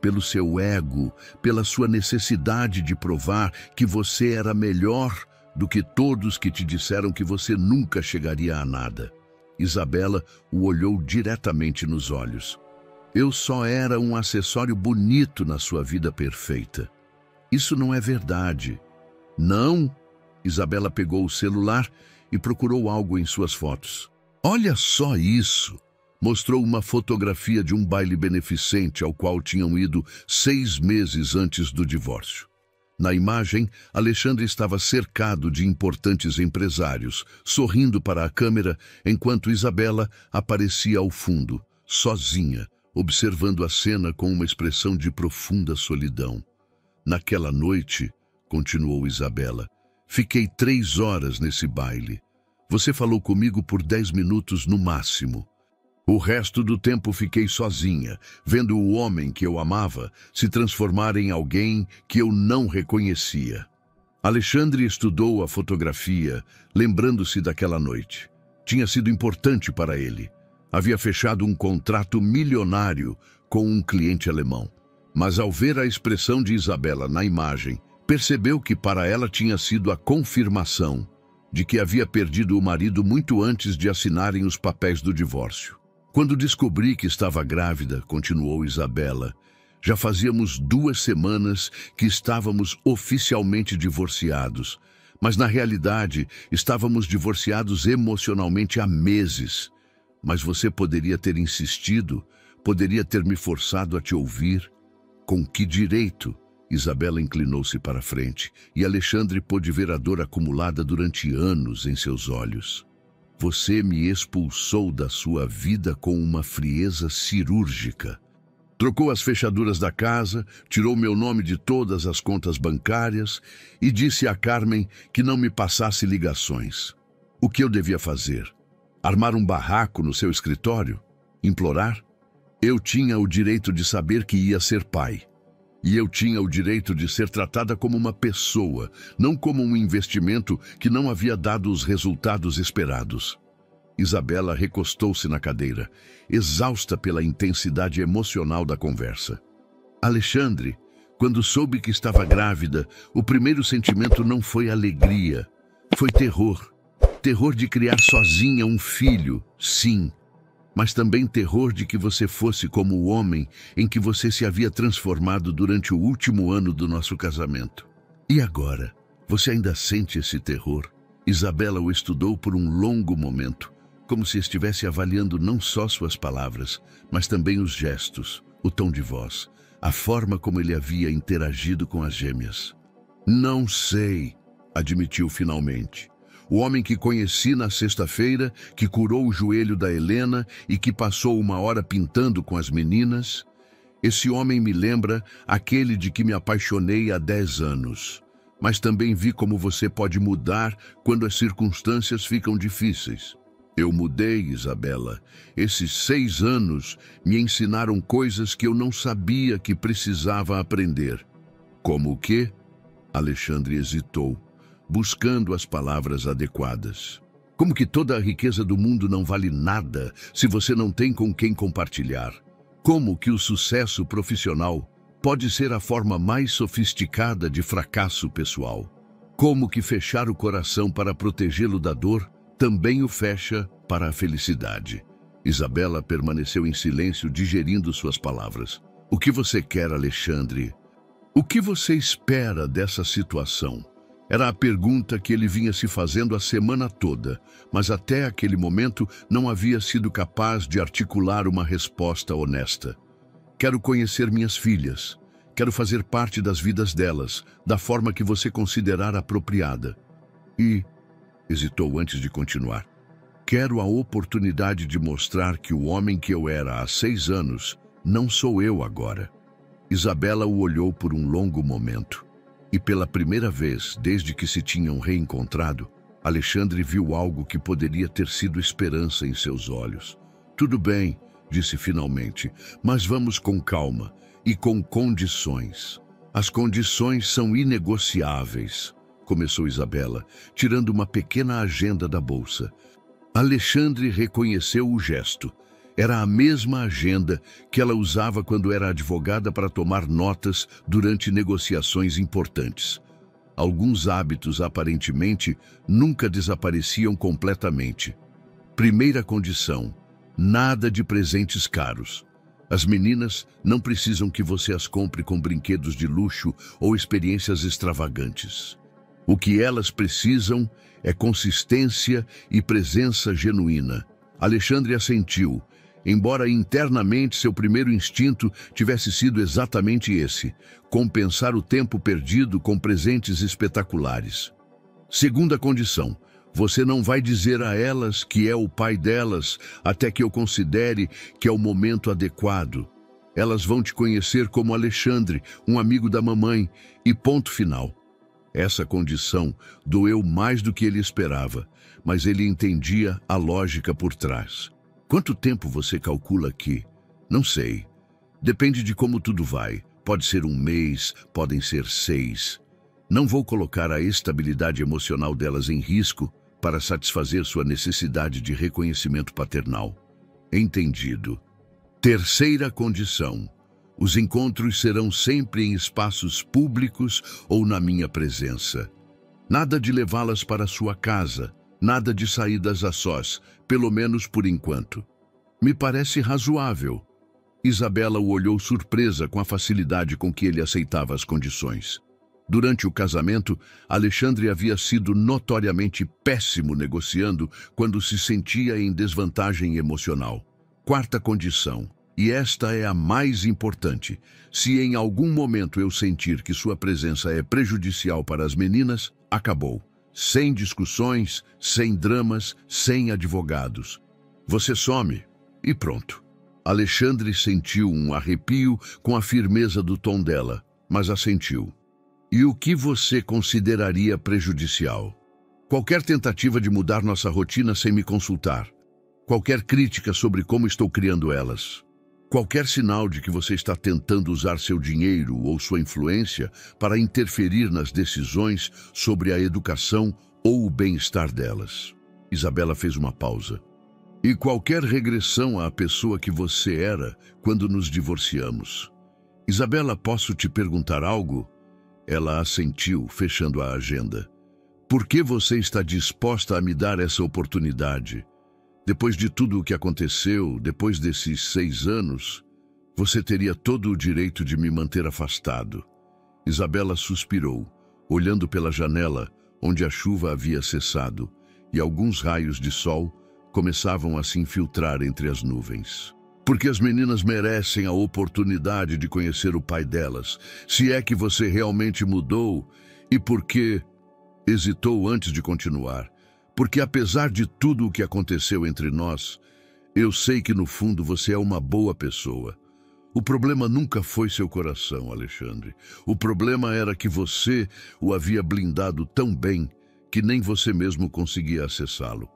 pelo seu ego, pela sua necessidade de provar que você era melhor do que todos que te disseram que você nunca chegaria a nada. Isabela o olhou diretamente nos olhos. Eu só era um acessório bonito na sua vida perfeita. Isso não é verdade. Não? Isabela pegou o celular e procurou algo em suas fotos. Olha só isso! Mostrou uma fotografia de um baile beneficente ao qual tinham ido 6 meses antes do divórcio. Na imagem, Alexandre estava cercado de importantes empresários, sorrindo para a câmera, enquanto Isabela aparecia ao fundo, sozinha, observando a cena com uma expressão de profunda solidão. Naquela noite, continuou Isabela, fiquei 3 horas nesse baile. Você falou comigo por 10 minutos no máximo. O resto do tempo fiquei sozinha, vendo o homem que eu amava se transformar em alguém que eu não reconhecia. Alexandre estudou a fotografia, lembrando-se daquela noite. Tinha sido importante para ele. Havia fechado um contrato milionário com um cliente alemão. Mas ao ver a expressão de Isabela na imagem, percebeu que para ela tinha sido a confirmação de que havia perdido o marido muito antes de assinarem os papéis do divórcio. Quando descobri que estava grávida, continuou Isabela, já fazíamos 2 semanas que estávamos oficialmente divorciados, mas na realidade estávamos divorciados emocionalmente há meses. Mas você poderia ter insistido, poderia ter me forçado a te ouvir. Com que direito? Isabela inclinou-se para a frente e Alexandre pôde ver a dor acumulada durante anos em seus olhos. Você me expulsou da sua vida com uma frieza cirúrgica. Trocou as fechaduras da casa, tirou meu nome de todas as contas bancárias e disse a Carmen que não me passasse ligações. O que eu devia fazer? Armar um barraco no seu escritório? Implorar? Eu tinha o direito de saber que ia ser pai. E eu tinha o direito de ser tratada como uma pessoa, não como um investimento que não havia dado os resultados esperados. Isabela recostou-se na cadeira, exausta pela intensidade emocional da conversa. Alexandre, quando soube que estava grávida, o primeiro sentimento não foi alegria, foi terror. Terror de criar sozinha um filho, sim. Mas também terror de que você fosse como o homem em que você se havia transformado durante o último ano do nosso casamento. E agora, você ainda sente esse terror? Isabela o estudou por um longo momento, como se estivesse avaliando não só suas palavras, mas também os gestos, o tom de voz, a forma como ele havia interagido com as gêmeas. Não sei, admitiu finalmente. O homem que conheci na sexta-feira, que curou o joelho da Helena e que passou 1 hora pintando com as meninas, esse homem me lembra aquele de que me apaixonei há 10 anos. Mas também vi como você pode mudar quando as circunstâncias ficam difíceis. Eu mudei, Isabela. Esses 6 anos me ensinaram coisas que eu não sabia que precisava aprender. Como o quê? Alexandre hesitou, buscando as palavras adequadas. Como que toda a riqueza do mundo não vale nada se você não tem com quem compartilhar? Como que o sucesso profissional pode ser a forma mais sofisticada de fracasso pessoal? Como que fechar o coração para protegê-lo da dor também o fecha para a felicidade? Isabela permaneceu em silêncio, digerindo suas palavras. O que você quer, Alexandre? O que você espera dessa situação? Era a pergunta que ele vinha se fazendo a semana toda, mas até aquele momento não havia sido capaz de articular uma resposta honesta. Quero conhecer minhas filhas. Quero fazer parte das vidas delas, da forma que você considerar apropriada. E, hesitou antes de continuar, quero a oportunidade de mostrar que o homem que eu era há 6 anos não sou eu agora. Isabela o olhou por um longo momento. E pela primeira vez, desde que se tinham reencontrado, Alexandre viu algo que poderia ter sido esperança em seus olhos. Tudo bem, disse finalmente, mas vamos com calma e com condições. As condições são inegociáveis, começou Isabela, tirando uma pequena agenda da bolsa. Alexandre reconheceu o gesto. Era a mesma agenda que ela usava quando era advogada para tomar notas durante negociações importantes. Alguns hábitos, aparentemente, nunca desapareciam completamente. Primeira condição: nada de presentes caros. As meninas não precisam que você as compre com brinquedos de luxo ou experiências extravagantes. O que elas precisam é consistência e presença genuína. Alexandre assentiu, embora internamente seu primeiro instinto tivesse sido exatamente esse: compensar o tempo perdido com presentes espetaculares. Segunda condição: você não vai dizer a elas que é o pai delas até que eu considere que é o momento adequado. Elas vão te conhecer como Alexandre, um amigo da mamãe, e ponto final. Essa condição doeu mais do que ele esperava, mas ele entendia a lógica por trás. Quanto tempo você calcula aqui? Não sei. Depende de como tudo vai. Pode ser 1 mês, podem ser 6. Não vou colocar a estabilidade emocional delas em risco para satisfazer sua necessidade de reconhecimento paternal. Entendido. Terceira condição: os encontros serão sempre em espaços públicos ou na minha presença. Nada de levá-las para sua casa, nada de saídas a sós, pelo menos por enquanto. Me parece razoável. Isabela o olhou surpresa com a facilidade com que ele aceitava as condições. Durante o casamento, Alexandre havia sido notoriamente péssimo negociando quando se sentia em desvantagem emocional. Quarta condição: e esta é a mais importante: se em algum momento eu sentir que sua presença é prejudicial para as meninas, acabou. Sem discussões, sem dramas, sem advogados. Você some e pronto. Alexandre sentiu um arrepio com a firmeza do tom dela, mas assentiu. E o que você consideraria prejudicial? Qualquer tentativa de mudar nossa rotina sem me consultar. Qualquer crítica sobre como estou criando elas. Qualquer sinal de que você está tentando usar seu dinheiro ou sua influência para interferir nas decisões sobre a educação ou o bem-estar delas. Isabela fez uma pausa. E qualquer regressão à pessoa que você era quando nos divorciamos. Isabela, posso te perguntar algo? Ela assentiu, fechando a agenda. Por que você está disposta a me dar essa oportunidade? Depois de tudo o que aconteceu, depois desses 6 anos, você teria todo o direito de me manter afastado. Isabela suspirou, olhando pela janela, onde a chuva havia cessado, e alguns raios de sol começavam a se infiltrar entre as nuvens. Porque as meninas merecem a oportunidade de conhecer o pai delas, se é que você realmente mudou, e porque hesitou antes de continuar. Porque apesar de tudo o que aconteceu entre nós, eu sei que no fundo você é uma boa pessoa. O problema nunca foi seu coração, Alexandre. O problema era que você o havia blindado tão bem que nem você mesmo conseguia acessá-lo.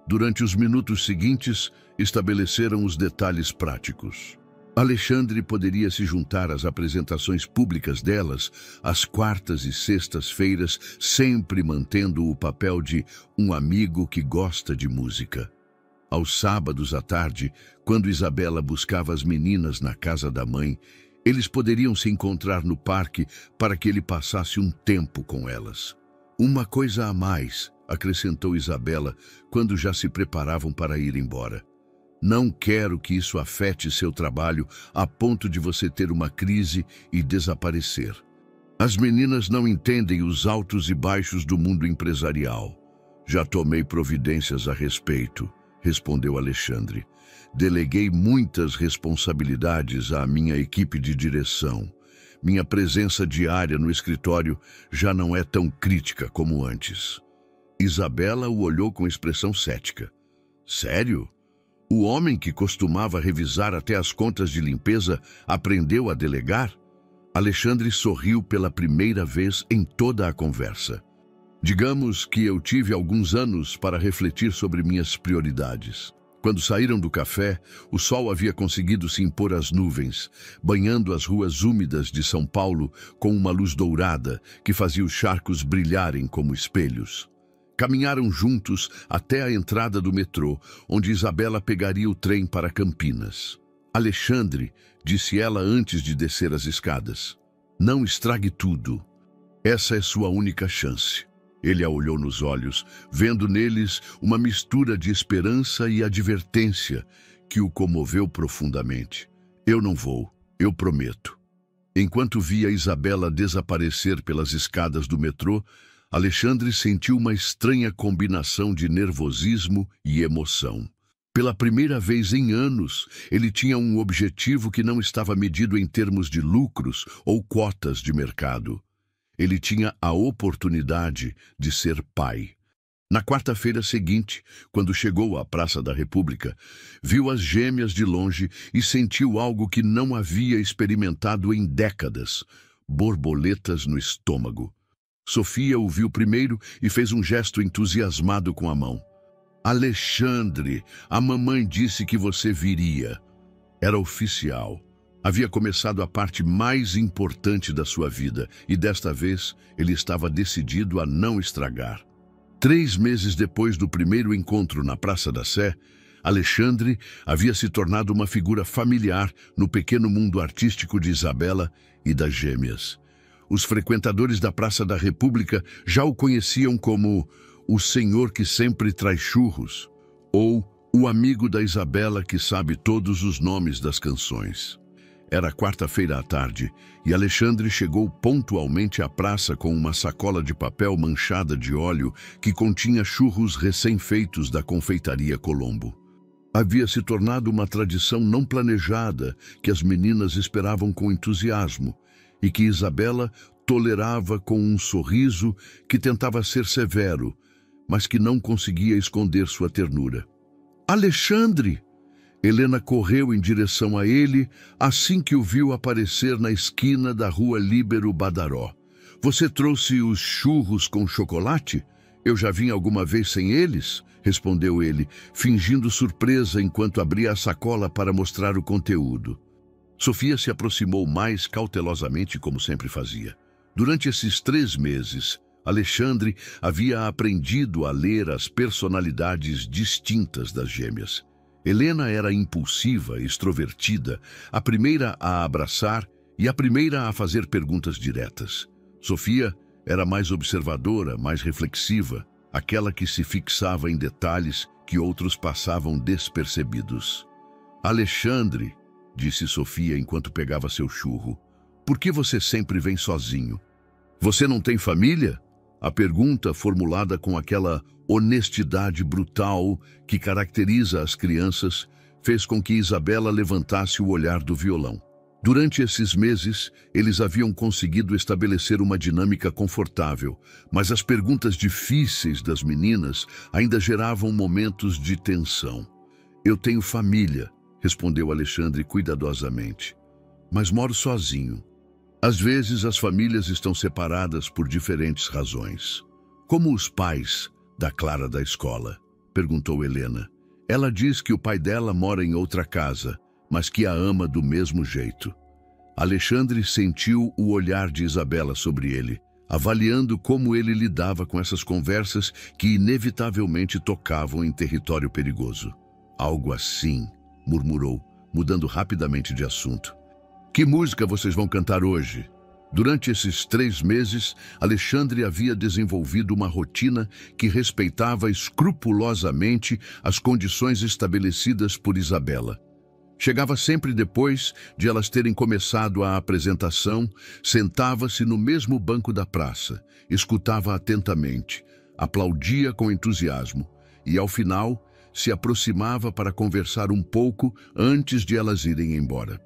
Durante os minutos seguintes, estabeleceram os detalhes práticos. Alexandre poderia se juntar às apresentações públicas delas, às quartas e sextas-feiras, sempre mantendo o papel de um amigo que gosta de música. Aos sábados à tarde, quando Isabela buscava as meninas na casa da mãe, eles poderiam se encontrar no parque para que ele passasse um tempo com elas. Uma coisa a mais, acrescentou Isabela, quando já se preparavam para ir embora. Não quero que isso afete seu trabalho a ponto de você ter uma crise e desaparecer. As meninas não entendem os altos e baixos do mundo empresarial. Já tomei providências a respeito, respondeu Alexandre. Deleguei muitas responsabilidades à minha equipe de direção. Minha presença diária no escritório já não é tão crítica como antes. Isabela o olhou com expressão cética. Sério? O homem que costumava revisar até as contas de limpeza aprendeu a delegar? Alexandre sorriu pela primeira vez em toda a conversa. Digamos que eu tive alguns anos para refletir sobre minhas prioridades. Quando saíram do café, o sol havia conseguido se impor às nuvens, banhando as ruas úmidas de São Paulo com uma luz dourada que fazia os charcos brilharem como espelhos. Caminharam juntos até a entrada do metrô, onde Isabela pegaria o trem para Campinas. Alexandre, disse ela antes de descer as escadas, não estrague tudo. Essa é sua única chance. Ele a olhou nos olhos, vendo neles uma mistura de esperança e advertência que o comoveu profundamente. Eu não vou, eu prometo. Enquanto via Isabela desaparecer pelas escadas do metrô, Alexandre sentiu uma estranha combinação de nervosismo e emoção. Pela primeira vez em anos, ele tinha um objetivo que não estava medido em termos de lucros ou cotas de mercado. Ele tinha a oportunidade de ser pai. Na quarta-feira seguinte, quando chegou à Praça da República, viu as gêmeas de longe e sentiu algo que não havia experimentado em décadas: borboletas no estômago. Sofia o viu primeiro e fez um gesto entusiasmado com a mão. Alexandre, a mamãe disse que você viria. Era oficial. Havia começado a parte mais importante da sua vida e desta vez ele estava decidido a não estragar. 3 meses depois do primeiro encontro na Praça da Sé, Alexandre havia se tornado uma figura familiar no pequeno mundo artístico de Isabela e das gêmeas. Os frequentadores da Praça da República já o conheciam como o senhor que sempre traz churros ou o amigo da Isabela que sabe todos os nomes das canções. Era quarta-feira à tarde e Alexandre chegou pontualmente à praça com uma sacola de papel manchada de óleo que continha churros recém-feitos da confeitaria Colombo. Havia se tornado uma tradição não planejada que as meninas esperavam com entusiasmo e que Isabela tolerava com um sorriso que tentava ser severo, mas que não conseguia esconder sua ternura. Alexandre! Helena correu em direção a ele assim que o viu aparecer na esquina da rua Líbero Badaró. Você trouxe os churros com chocolate? Eu já vim alguma vez sem eles? Respondeu ele, fingindo surpresa enquanto abria a sacola para mostrar o conteúdo. Sofia se aproximou mais cautelosamente, como sempre fazia. Durante esses 3 meses, Alexandre havia aprendido a ler as personalidades distintas das gêmeas. Helena era impulsiva, extrovertida, a primeira a abraçar e a primeira a fazer perguntas diretas. Sofia era mais observadora, mais reflexiva, aquela que se fixava em detalhes que outros passavam despercebidos. Alexandre, disse Sofia enquanto pegava seu churro, por que você sempre vem sozinho? Você não tem família? A pergunta, formulada com aquela honestidade brutal que caracteriza as crianças, fez com que Isabela levantasse o olhar do violão. Durante esses meses, eles haviam conseguido estabelecer uma dinâmica confortável, mas as perguntas difíceis das meninas ainda geravam momentos de tensão. Eu tenho família, respondeu Alexandre cuidadosamente, mas moro sozinho. Às vezes as famílias estão separadas por diferentes razões. Como os pais da Clara da escola? Perguntou Helena. Ela diz que o pai dela mora em outra casa, mas que a ama do mesmo jeito. Alexandre sentiu o olhar de Isabela sobre ele, avaliando como ele lidava com essas conversas que inevitavelmente tocavam em território perigoso. Algo assim, murmurou, mudando rapidamente de assunto. Que música vocês vão cantar hoje? Durante esses 3 meses, Alexandre havia desenvolvido uma rotina que respeitava escrupulosamente as condições estabelecidas por Isabela. Chegava sempre depois de elas terem começado a apresentação, sentava-se no mesmo banco da praça, escutava atentamente, aplaudia com entusiasmo e, ao final, se aproximava para conversar um pouco antes de elas irem embora.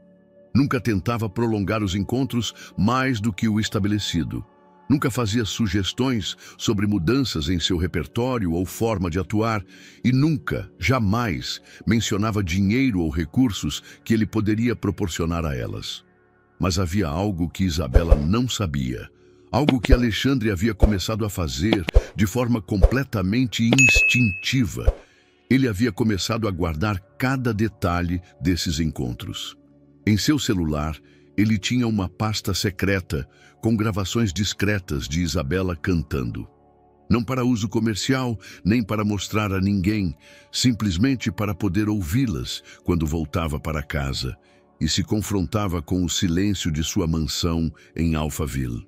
Nunca tentava prolongar os encontros mais do que o estabelecido. Nunca fazia sugestões sobre mudanças em seu repertório ou forma de atuar e nunca, jamais, mencionava dinheiro ou recursos que ele poderia proporcionar a elas. Mas havia algo que Isabela não sabia, algo que Alexandre havia começado a fazer de forma completamente instintiva. Ele havia começado a guardar cada detalhe desses encontros. Em seu celular, ele tinha uma pasta secreta com gravações discretas de Isabela cantando. Não para uso comercial, nem para mostrar a ninguém, simplesmente para poder ouvi-las quando voltava para casa e se confrontava com o silêncio de sua mansão em Alphaville.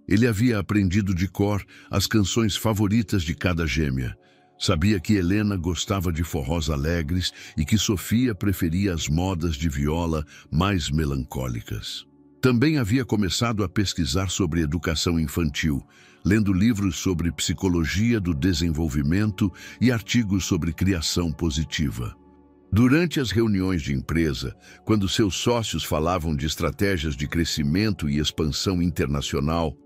Ele havia aprendido de cor as canções favoritas de cada gêmea. Sabia que Helena gostava de forrós alegres e que Sofia preferia as modas de viola mais melancólicas. Também havia começado a pesquisar sobre educação infantil, lendo livros sobre psicologia do desenvolvimento e artigos sobre criação positiva. Durante as reuniões de empresa, quando seus sócios falavam de estratégias de crescimento e expansão internacional,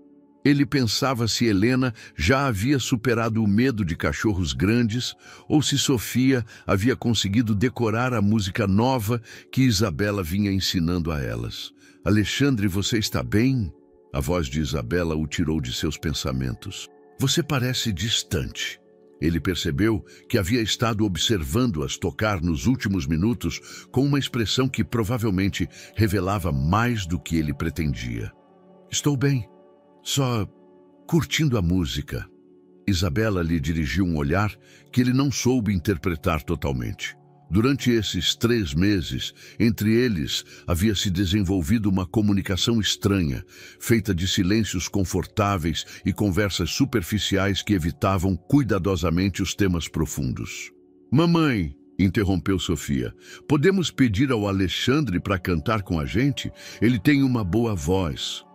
ele pensava se Helena já havia superado o medo de cachorros grandes ou se Sofia havia conseguido decorar a música nova que Isabela vinha ensinando a elas. Alexandre, você está bem? A voz de Isabela o tirou de seus pensamentos. Você parece distante. Ele percebeu que havia estado observando-as tocar nos últimos minutos com uma expressão que provavelmente revelava mais do que ele pretendia. Estou bem. Só curtindo a música. Isabela lhe dirigiu um olhar que ele não soube interpretar totalmente. Durante esses 3 meses, entre eles, havia se desenvolvido uma comunicação estranha, feita de silêncios confortáveis e conversas superficiais que evitavam cuidadosamente os temas profundos. Mamãe, interrompeu Sofia, podemos pedir ao Alexandre para cantar com a gente? Ele tem uma boa voz.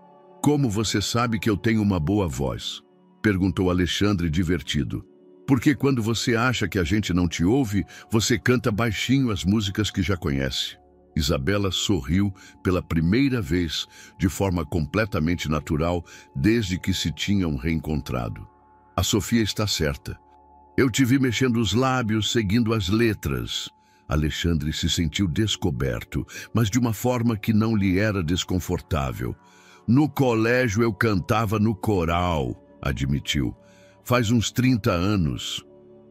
Como você sabe que eu tenho uma boa voz? Perguntou Alexandre divertido. Porque quando você acha que a gente não te ouve, você canta baixinho as músicas que já conhece. Isabela sorriu pela primeira vez, de forma completamente natural, desde que se tinham reencontrado. A Sofia está certa. Eu te vi mexendo os lábios, seguindo as letras. Alexandre se sentiu descoberto, mas de uma forma que não lhe era desconfortável. No colégio eu cantava no coral, admitiu. Faz uns 30 anos.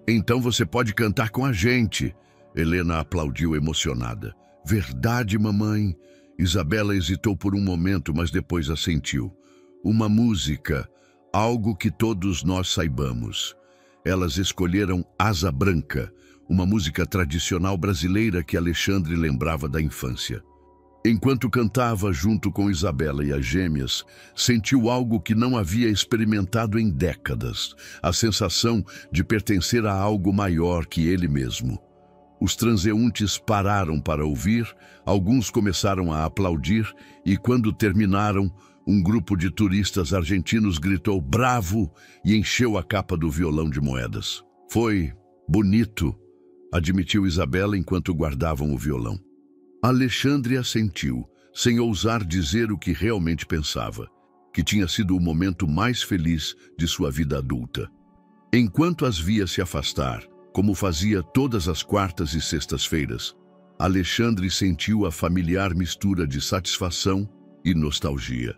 Então você pode cantar com a gente. Helena aplaudiu emocionada. Verdade, mamãe? Isabela hesitou por um momento, mas depois assentiu. Uma música, algo que todos nós saibamos. Elas escolheram Asa Branca, uma música tradicional brasileira que Alexandre lembrava da infância. Enquanto cantava junto com Isabela e as gêmeas, sentiu algo que não havia experimentado em décadas, a sensação de pertencer a algo maior que ele mesmo. Os transeuntes pararam para ouvir, alguns começaram a aplaudir e, quando terminaram, um grupo de turistas argentinos gritou "Bravo!" e encheu a capa do violão de moedas. Foi bonito, admitiu Isabela enquanto guardavam o violão. Alexandre assentiu, sem ousar dizer o que realmente pensava, que tinha sido o momento mais feliz de sua vida adulta. Enquanto as via se afastar, como fazia todas as quartas e sextas-feiras, Alexandre sentiu a familiar mistura de satisfação e nostalgia.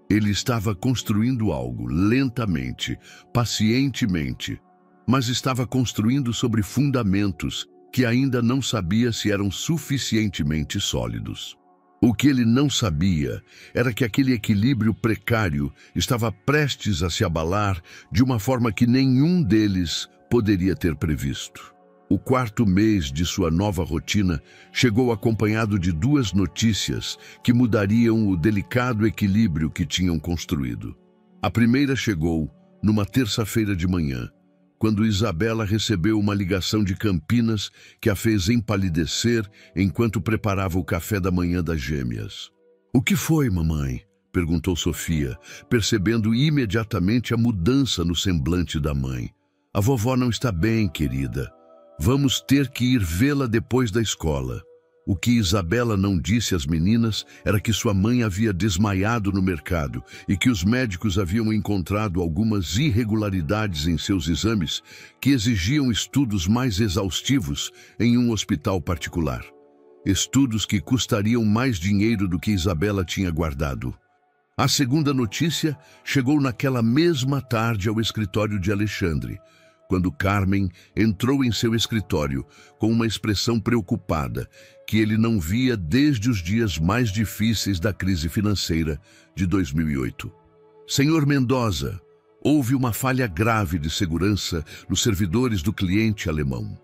Ele estava construindo algo, lentamente, pacientemente, mas estava construindo sobre fundamentos que ainda não sabia se eram suficientemente sólidos. O que ele não sabia era que aquele equilíbrio precário estava prestes a se abalar de uma forma que nenhum deles poderia ter previsto. O 4º mês de sua nova rotina chegou acompanhado de 2 notícias que mudariam o delicado equilíbrio que tinham construído. A primeira chegou numa terça-feira de manhã, quando Isabela recebeu uma ligação de Campinas que a fez empalidecer enquanto preparava o café da manhã das gêmeas. "O que foi, mamãe?" perguntou Sofia, percebendo imediatamente a mudança no semblante da mãe. "A vovó não está bem, querida. Vamos ter que ir vê-la depois da escola." O que Isabela não disse às meninas era que sua mãe havia desmaiado no mercado e que os médicos haviam encontrado algumas irregularidades em seus exames que exigiam estudos mais exaustivos em um hospital particular. Estudos que custariam mais dinheiro do que Isabela tinha guardado. A segunda notícia chegou naquela mesma tarde ao escritório de Alexandre, quando Carmen entrou em seu escritório com uma expressão preocupada que ele não via desde os dias mais difíceis da crise financeira de 2008. Senhor Mendoza, houve uma falha grave de segurança nos servidores do cliente alemão.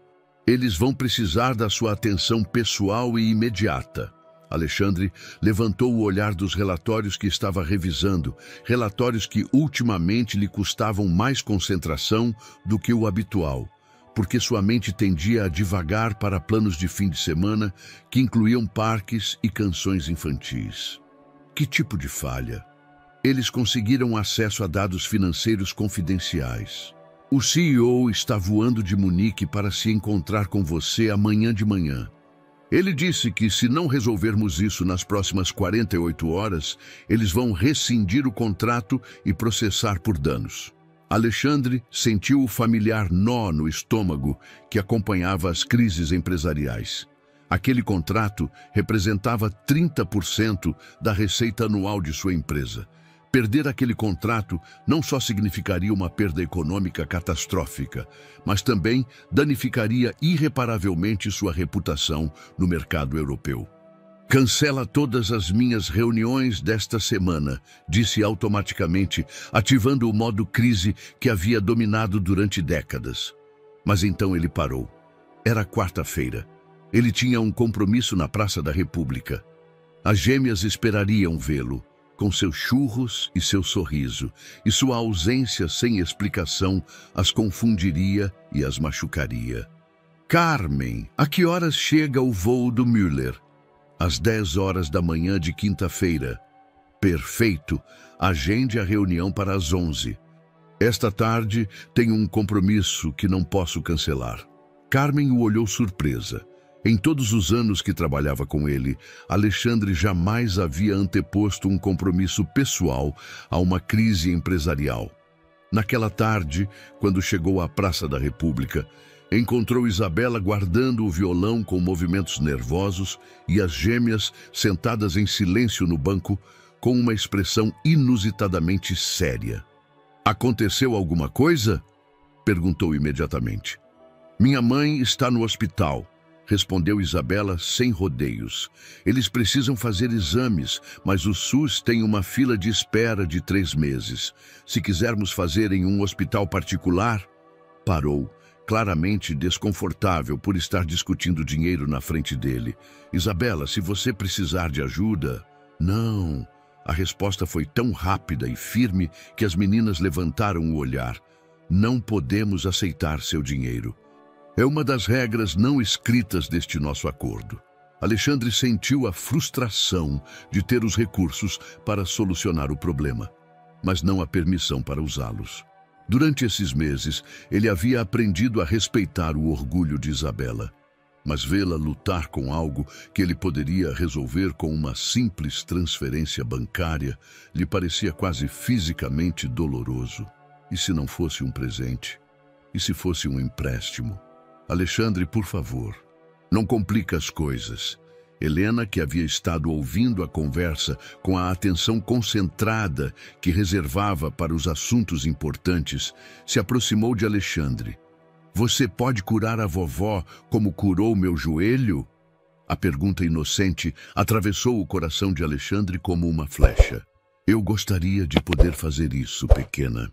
Eles vão precisar da sua atenção pessoal e imediata. Alexandre levantou o olhar dos relatórios que estava revisando, relatórios que ultimamente lhe custavam mais concentração do que o habitual, porque sua mente tendia a divagar para planos de fim de semana que incluíam parques e canções infantis. Que tipo de falha? Eles conseguiram acesso a dados financeiros confidenciais. O CEO está voando de Munique para se encontrar com você amanhã de manhã. Ele disse que se não resolvermos isso nas próximas 48 horas, eles vão rescindir o contrato e processar por danos. Alexandre sentiu o familiar nó no estômago que acompanhava as crises empresariais. Aquele contrato representava 30% da receita anual de sua empresa. Perder aquele contrato não só significaria uma perda econômica catastrófica, mas também danificaria irreparavelmente sua reputação no mercado europeu. Cancela todas as minhas reuniões desta semana, disse automaticamente, ativando o modo crise que havia dominado durante décadas. Mas então ele parou. Era quarta-feira. Ele tinha um compromisso na Praça da República. As gêmeas esperariam vê-lo, com seus churros e seu sorriso, e sua ausência sem explicação as confundiria e as machucaria. Carmen, a que horas chega o voo do Müller? Às 10 horas da manhã de quinta-feira. Perfeito. Agende a reunião para as 11. Esta tarde tenho um compromisso que não posso cancelar. Carmen o olhou surpresa. Em todos os anos que trabalhava com ele, Alexandre jamais havia anteposto um compromisso pessoal a uma crise empresarial. Naquela tarde, quando chegou à Praça da República, encontrou Isabela guardando o violão com movimentos nervosos e as gêmeas sentadas em silêncio no banco com uma expressão inusitadamente séria. "Aconteceu alguma coisa?" perguntou imediatamente. "Minha mãe está no hospital", respondeu Isabela sem rodeios. "Eles precisam fazer exames, mas o SUS tem uma fila de espera de 3 meses. Se quisermos fazer em um hospital particular..." Parou, claramente desconfortável por estar discutindo dinheiro na frente dele. "Isabela, se você precisar de ajuda..." "Não." A resposta foi tão rápida e firme que as meninas levantaram o olhar. "Não podemos aceitar seu dinheiro. É uma das regras não escritas deste nosso acordo." Alexandre sentiu a frustração de ter os recursos para solucionar o problema, mas não a permissão para usá-los. Durante esses meses, ele havia aprendido a respeitar o orgulho de Isabela, mas vê-la lutar com algo que ele poderia resolver com uma simples transferência bancária lhe parecia quase fisicamente doloroso. E se não fosse um presente? E se fosse um empréstimo? "Alexandre, por favor, não complica as coisas." Helena, que havia estado ouvindo a conversa com a atenção concentrada que reservava para os assuntos importantes, se aproximou de Alexandre. "Você pode curar a vovó como curou meu joelho?" A pergunta inocente atravessou o coração de Alexandre como uma flecha. "Eu gostaria de poder fazer isso, pequena.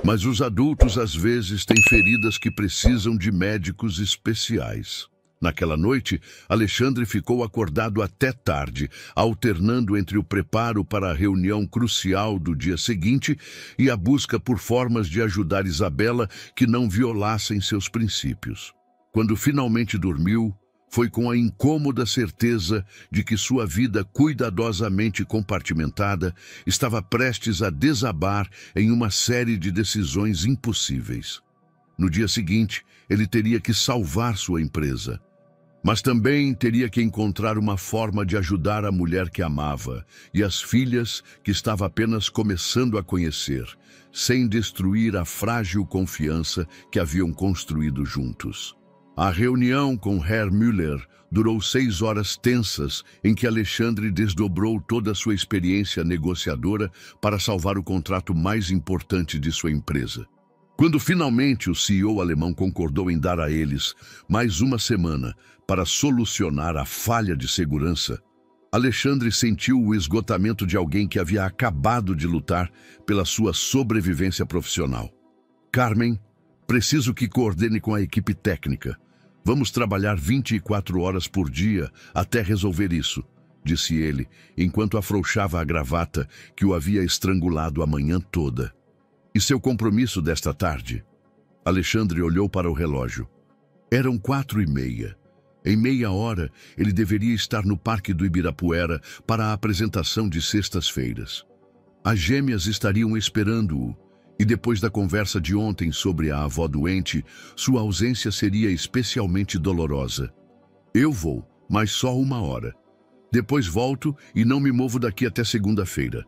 Mas os adultos às vezes têm feridas que precisam de médicos especiais." Naquela noite, Alexandre ficou acordado até tarde, alternando entre o preparo para a reunião crucial do dia seguinte e a busca por formas de ajudar Isabela que não violassem seus princípios. Quando finalmente dormiu, foi com a incômoda certeza de que sua vida cuidadosamente compartimentada estava prestes a desabar em uma série de decisões impossíveis. No dia seguinte, ele teria que salvar sua empresa. Mas também teria que encontrar uma forma de ajudar a mulher que amava e as filhas que estava apenas começando a conhecer, sem destruir a frágil confiança que haviam construído juntos. A reunião com Herr Müller durou 6 horas tensas em que Alexandre desdobrou toda a sua experiência negociadora para salvar o contrato mais importante de sua empresa. Quando finalmente o CEO alemão concordou em dar a eles mais uma semana para solucionar a falha de segurança, Alexandre sentiu o esgotamento de alguém que havia acabado de lutar pela sua sobrevivência profissional. Carmen, preciso que coordene com a equipe técnica. Vamos trabalhar 24 horas por dia até resolver isso, disse ele, enquanto afrouxava a gravata que o havia estrangulado a manhã toda. E seu compromisso desta tarde? Alexandre olhou para o relógio. Eram 4h30. Em meia hora, ele deveria estar no Parque do Ibirapuera para a apresentação de sextas-feiras. As gêmeas estariam esperando-o, e depois da conversa de ontem sobre a avó doente, sua ausência seria especialmente dolorosa. Eu vou, mas só 1 hora. Depois volto e não me movo daqui até segunda-feira.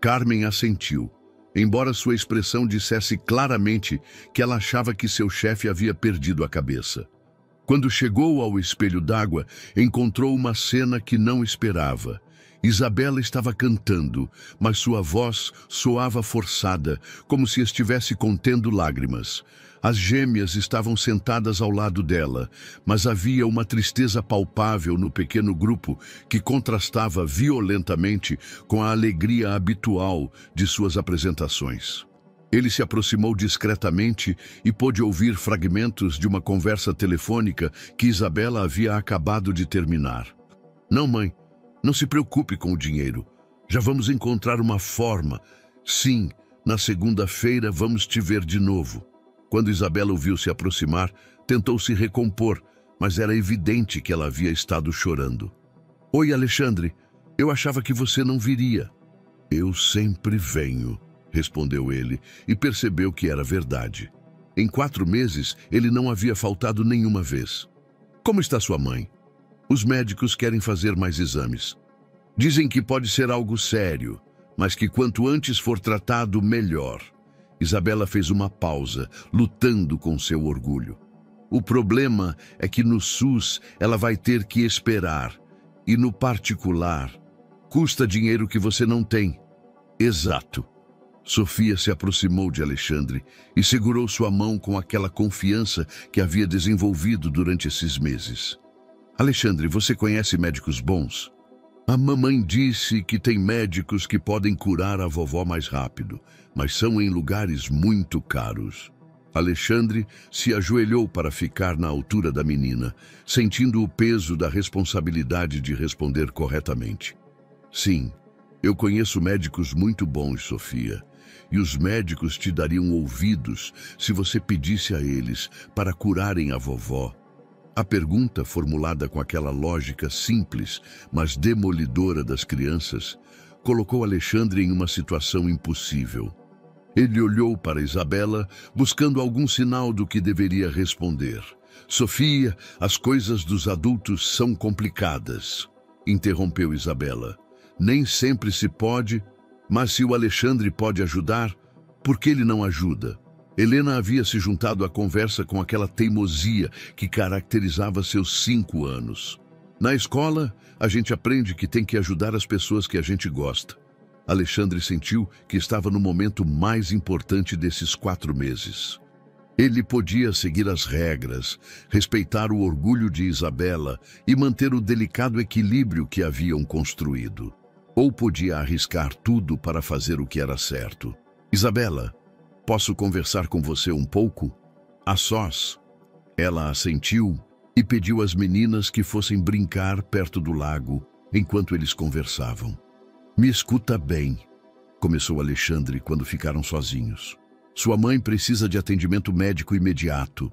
Carmen assentiu, embora sua expressão dissesse claramente que ela achava que seu chefe havia perdido a cabeça. Quando chegou ao espelho d'água, encontrou uma cena que não esperava. Isabela estava cantando, mas sua voz soava forçada, como se estivesse contendo lágrimas. As gêmeas estavam sentadas ao lado dela, mas havia uma tristeza palpável no pequeno grupo que contrastava violentamente com a alegria habitual de suas apresentações. Ele se aproximou discretamente e pôde ouvir fragmentos de uma conversa telefônica que Isabela havia acabado de terminar. Não, mãe, não se preocupe com o dinheiro. Já vamos encontrar uma forma. Sim, na segunda-feira vamos te ver de novo. Quando Isabela o viu se aproximar, tentou se recompor, mas era evidente que ela havia estado chorando. Oi, Alexandre, eu achava que você não viria. Eu sempre venho, respondeu ele, e percebeu que era verdade. Em 4 meses, ele não havia faltado nenhuma vez. Como está sua mãe? Os médicos querem fazer mais exames. Dizem que pode ser algo sério, mas que quanto antes for tratado, melhor. Isabela fez uma pausa, lutando com seu orgulho. O problema é que no SUS ela vai ter que esperar, e no particular, custa dinheiro que você não tem. Exato. Sofia se aproximou de Alexandre e segurou sua mão com aquela confiança que havia desenvolvido durante esses meses. Alexandre, você conhece médicos bons? A mamãe disse que tem médicos que podem curar a vovó mais rápido, mas são em lugares muito caros. Alexandre se ajoelhou para ficar na altura da menina, sentindo o peso da responsabilidade de responder corretamente. Sim, eu conheço médicos muito bons, Sofia. E os médicos te dariam ouvidos se você pedisse a eles para curarem a vovó. A pergunta, formulada com aquela lógica simples, mas demolidora das crianças, colocou Alexandre em uma situação impossível. Ele olhou para Isabela, buscando algum sinal do que deveria responder. Sofia, as coisas dos adultos são complicadas, interrompeu Isabela. Nem sempre se pode... Mas se o Alexandre pode ajudar, por que ele não ajuda? Helena havia se juntado à conversa com aquela teimosia que caracterizava seus 5 anos. Na escola, a gente aprende que tem que ajudar as pessoas que a gente gosta. Alexandre sentiu que estava no momento mais importante desses 4 meses. Ele podia seguir as regras, respeitar o orgulho de Isabela e manter o delicado equilíbrio que haviam construído. Ou podia arriscar tudo para fazer o que era certo. Isabela, posso conversar com você um pouco? A sós. Ela assentiu e pediu às meninas que fossem brincar perto do lago enquanto eles conversavam. Me escuta bem, começou Alexandre quando ficaram sozinhos. Sua mãe precisa de atendimento médico imediato.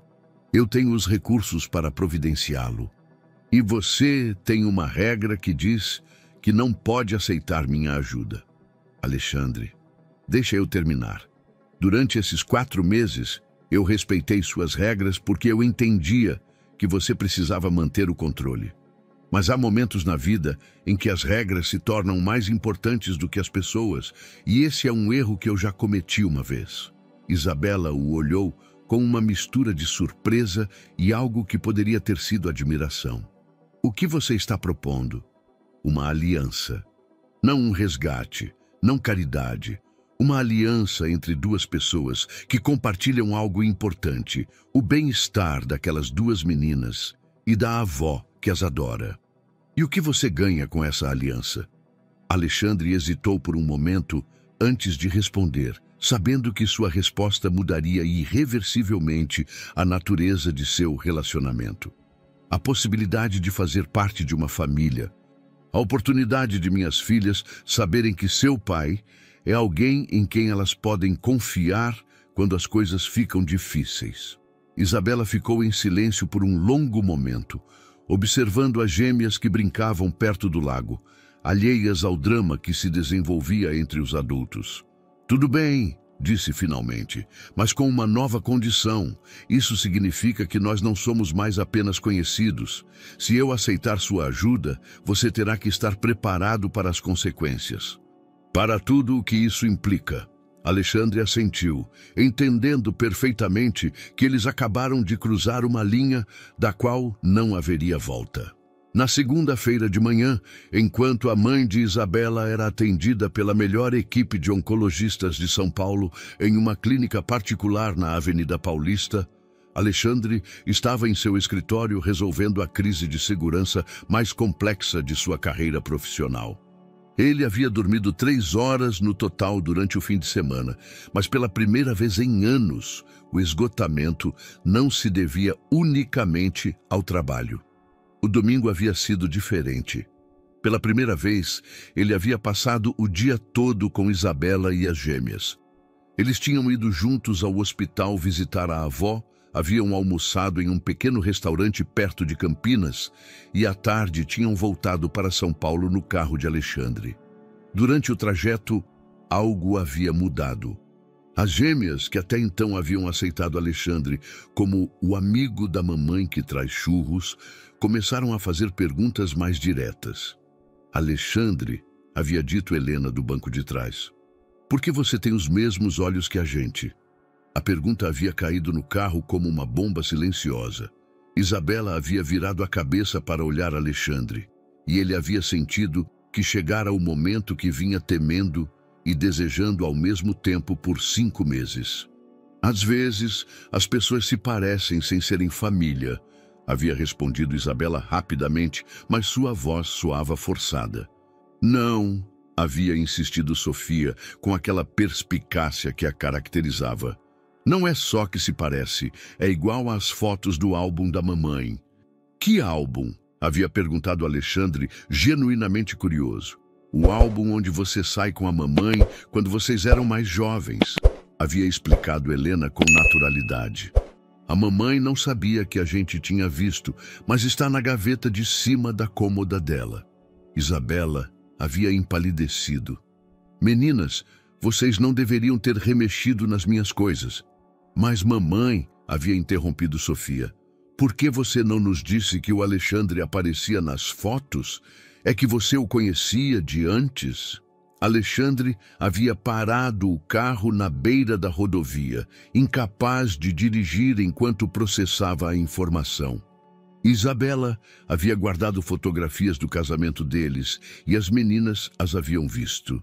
Eu tenho os recursos para providenciá-lo. E você tem uma regra que diz que não pode aceitar minha ajuda. Alexandre, deixa eu terminar. Durante esses 4 meses, eu respeitei suas regras porque eu entendia que você precisava manter o controle. Mas há momentos na vida em que as regras se tornam mais importantes do que as pessoas, e esse é um erro que eu já cometi uma vez. Isabela o olhou com uma mistura de surpresa e algo que poderia ter sido admiração. O que você está propondo? Uma aliança. Não um resgate, não caridade. Uma aliança entre duas pessoas que compartilham algo importante, o bem-estar daquelas duas meninas e da avó que as adora. E o que você ganha com essa aliança? Alexandre hesitou por um momento antes de responder, sabendo que sua resposta mudaria irreversivelmente a natureza de seu relacionamento. A possibilidade de fazer parte de uma família. A oportunidade de minhas filhas saberem que seu pai é alguém em quem elas podem confiar quando as coisas ficam difíceis. Isabela ficou em silêncio por um longo momento, observando as gêmeas que brincavam perto do lago, alheias ao drama que se desenvolvia entre os adultos. "Tudo bem", disse finalmente, "mas com uma nova condição. Isso significa que nós não somos mais apenas conhecidos. Se eu aceitar sua ajuda, você terá que estar preparado para as consequências. Para tudo o que isso implica." Alexandre assentiu, entendendo perfeitamente que eles acabaram de cruzar uma linha da qual não haveria volta. Na segunda-feira de manhã, enquanto a mãe de Isabela era atendida pela melhor equipe de oncologistas de São Paulo em uma clínica particular na Avenida Paulista, Alexandre estava em seu escritório resolvendo a crise de segurança mais complexa de sua carreira profissional. Ele havia dormido 3 horas no total durante o fim de semana, mas pela primeira vez em anos, o esgotamento não se devia unicamente ao trabalho. O domingo havia sido diferente. Pela primeira vez, ele havia passado o dia todo com Isabela e as gêmeas. Eles tinham ido juntos ao hospital visitar a avó, haviam almoçado em um pequeno restaurante perto de Campinas e à tarde tinham voltado para São Paulo no carro de Alexandre. Durante o trajeto, algo havia mudado. As gêmeas, que até então haviam aceitado Alexandre como o amigo da mamãe que traz churros, começaram a fazer perguntas mais diretas. "Alexandre", havia dito Helena do banco de trás, "por que você tem os mesmos olhos que a gente?" A pergunta havia caído no carro como uma bomba silenciosa. Isabela havia virado a cabeça para olhar Alexandre, e ele havia sentido que chegara o momento que vinha temendo e desejando ao mesmo tempo por 5 meses. "Às vezes, as pessoas se parecem sem serem família", havia respondido Isabela rapidamente, mas sua voz soava forçada. "Não", havia insistido Sofia, com aquela perspicácia que a caracterizava. "Não é só que se parece, é igual às fotos do álbum da mamãe." "Que álbum?", havia perguntado Alexandre, genuinamente curioso. "O álbum onde você sai com a mamãe quando vocês eram mais jovens", havia explicado Helena com naturalidade. "A mamãe não sabia que a gente tinha visto, mas está na gaveta de cima da cômoda dela." Isabela havia empalidecido. "Meninas, vocês não deveriam ter remexido nas minhas coisas." "Mas mamãe", havia interrompido Sofia, "por que você não nos disse que o Alexandre aparecia nas fotos? É que você o conhecia de antes?" Alexandre havia parado o carro na beira da rodovia, incapaz de dirigir enquanto processava a informação. Isabela havia guardado fotografias do casamento deles e as meninas as haviam visto.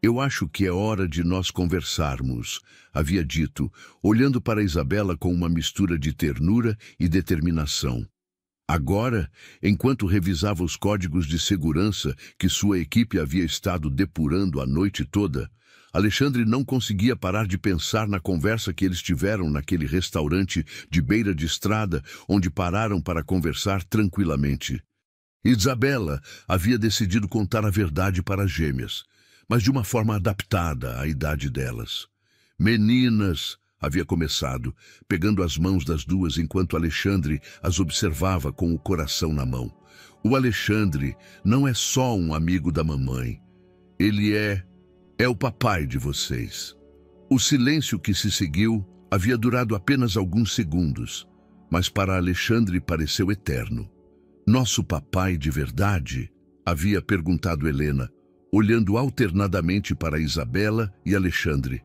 "Eu acho que é hora de nós conversarmos", havia dito, olhando para Isabela com uma mistura de ternura e determinação. Agora, enquanto revisava os códigos de segurança que sua equipe havia estado depurando a noite toda, Alexandre não conseguia parar de pensar na conversa que eles tiveram naquele restaurante de beira de estrada, onde pararam para conversar tranquilamente. Isabela havia decidido contar a verdade para as gêmeas, mas de uma forma adaptada à idade delas. "Meninas", havia começado, pegando as mãos das duas enquanto Alexandre as observava com o coração na mão. "O Alexandre não é só um amigo da mamãe. Ele é o papai de vocês." O silêncio que se seguiu havia durado apenas alguns segundos. mas para Alexandre pareceu eterno. Nosso papai de verdade? Havia perguntado Helena, olhando alternadamente para Isabela e Alexandre.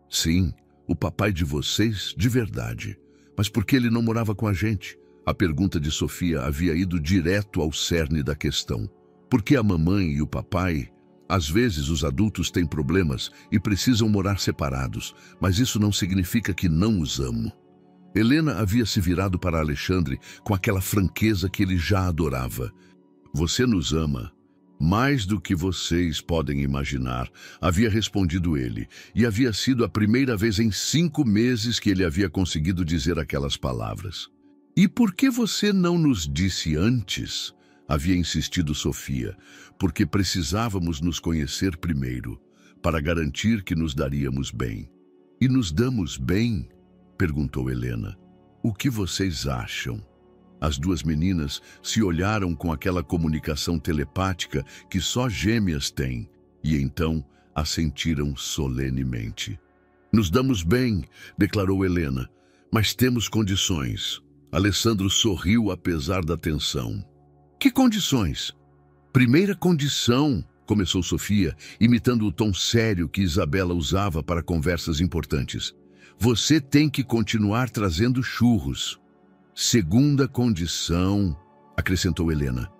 Sim, o papai de vocês de verdade. Mas por que ele não morava com a gente? A pergunta de Sofia havia ido direto ao cerne da questão. Por que a mamãe e o papai? Às vezes os adultos têm problemas e precisam morar separados, mas isso não significa que não os amo. Helena havia se virado para Alexandre com aquela franqueza que ele já adorava. Você nos ama. Mais do que vocês podem imaginar, havia respondido ele, e havia sido a primeira vez em 5 meses que ele havia conseguido dizer aquelas palavras. E por que você não nos disse antes? Havia insistido Sofia, porque precisávamos nos conhecer primeiro, para garantir que nos daríamos bem. E nos damos bem? Perguntou Helena. O que vocês acham? As duas meninas se olharam com aquela comunicação telepática que só gêmeas têm, e então assentiram solenemente. Nos damos bem, declarou Helena, mas temos condições. Alessandro sorriu apesar da tensão. Que condições? Primeira condição, começou Sofia, imitando o tom sério que Isabela usava para conversas importantes. Você tem que continuar trazendo churros. Segunda condição, acrescentou Helena.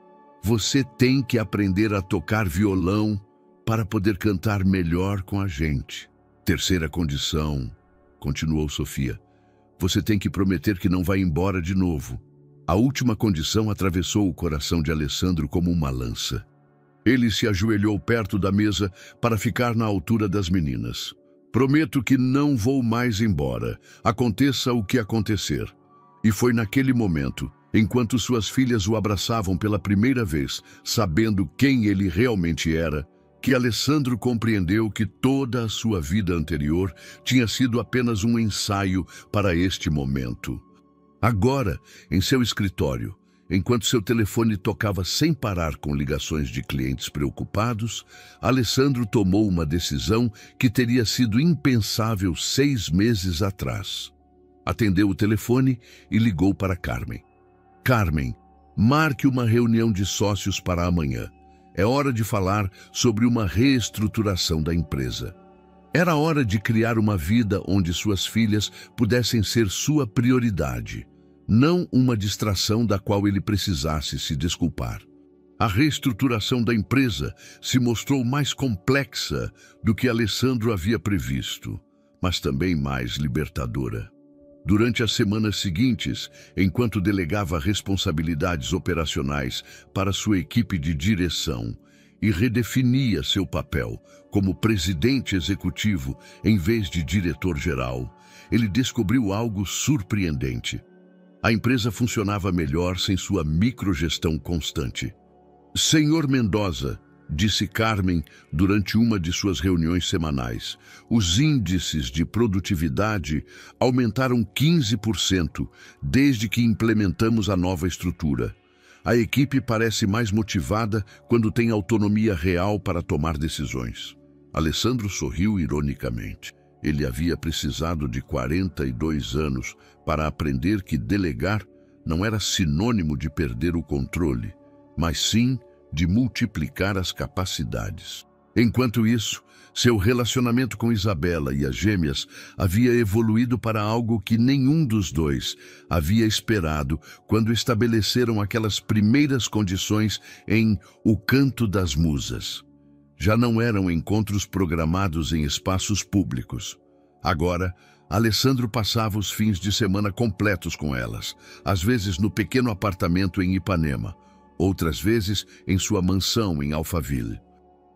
Você tem que aprender a tocar violão para poder cantar melhor com a gente. Terceira condição, continuou Sofia. Você tem que prometer que não vai embora de novo. A última condição atravessou o coração de Alessandro como uma lança. Ele se ajoelhou perto da mesa para ficar na altura das meninas. Prometo que não vou mais embora, aconteça o que acontecer. E foi naquele momento, enquanto suas filhas o abraçavam pela primeira vez, sabendo quem ele realmente era, que Alessandro compreendeu que toda a sua vida anterior tinha sido apenas um ensaio para este momento. Agora, em seu escritório, enquanto seu telefone tocava sem parar com ligações de clientes preocupados, Alessandro tomou uma decisão que teria sido impensável 6 meses atrás. Atendeu o telefone e ligou para Carmen. Carmen, marque uma reunião de sócios para amanhã. É hora de falar sobre uma reestruturação da empresa. Era hora de criar uma vida onde suas filhas pudessem ser sua prioridade, não uma distração da qual ele precisasse se desculpar. A reestruturação da empresa se mostrou mais complexa do que Alessandro havia previsto, mas também mais libertadora. Durante as semanas seguintes, enquanto delegava responsabilidades operacionais para sua equipe de direção e redefinia seu papel como presidente executivo em vez de diretor-geral, ele descobriu algo surpreendente. A empresa funcionava melhor sem sua microgestão constante. Senhor Mendoza, disse Carmen durante uma de suas reuniões semanais, os índices de produtividade aumentaram 15% desde que implementamos a nova estrutura. A equipe parece mais motivada quando tem autonomia real para tomar decisões. Alessandro sorriu ironicamente. Ele havia precisado de 42 anos para aprender que delegar não era sinônimo de perder o controle, mas sim de multiplicar as capacidades. Enquanto isso, seu relacionamento com Isabela e as gêmeas havia evoluído para algo que nenhum dos dois havia esperado quando estabeleceram aquelas primeiras condições em O Canto das Musas. Já não eram encontros programados em espaços públicos. Agora, Alessandro passava os fins de semana completos com elas, às vezes no pequeno apartamento em Ipanema, outras vezes em sua mansão em Alphaville.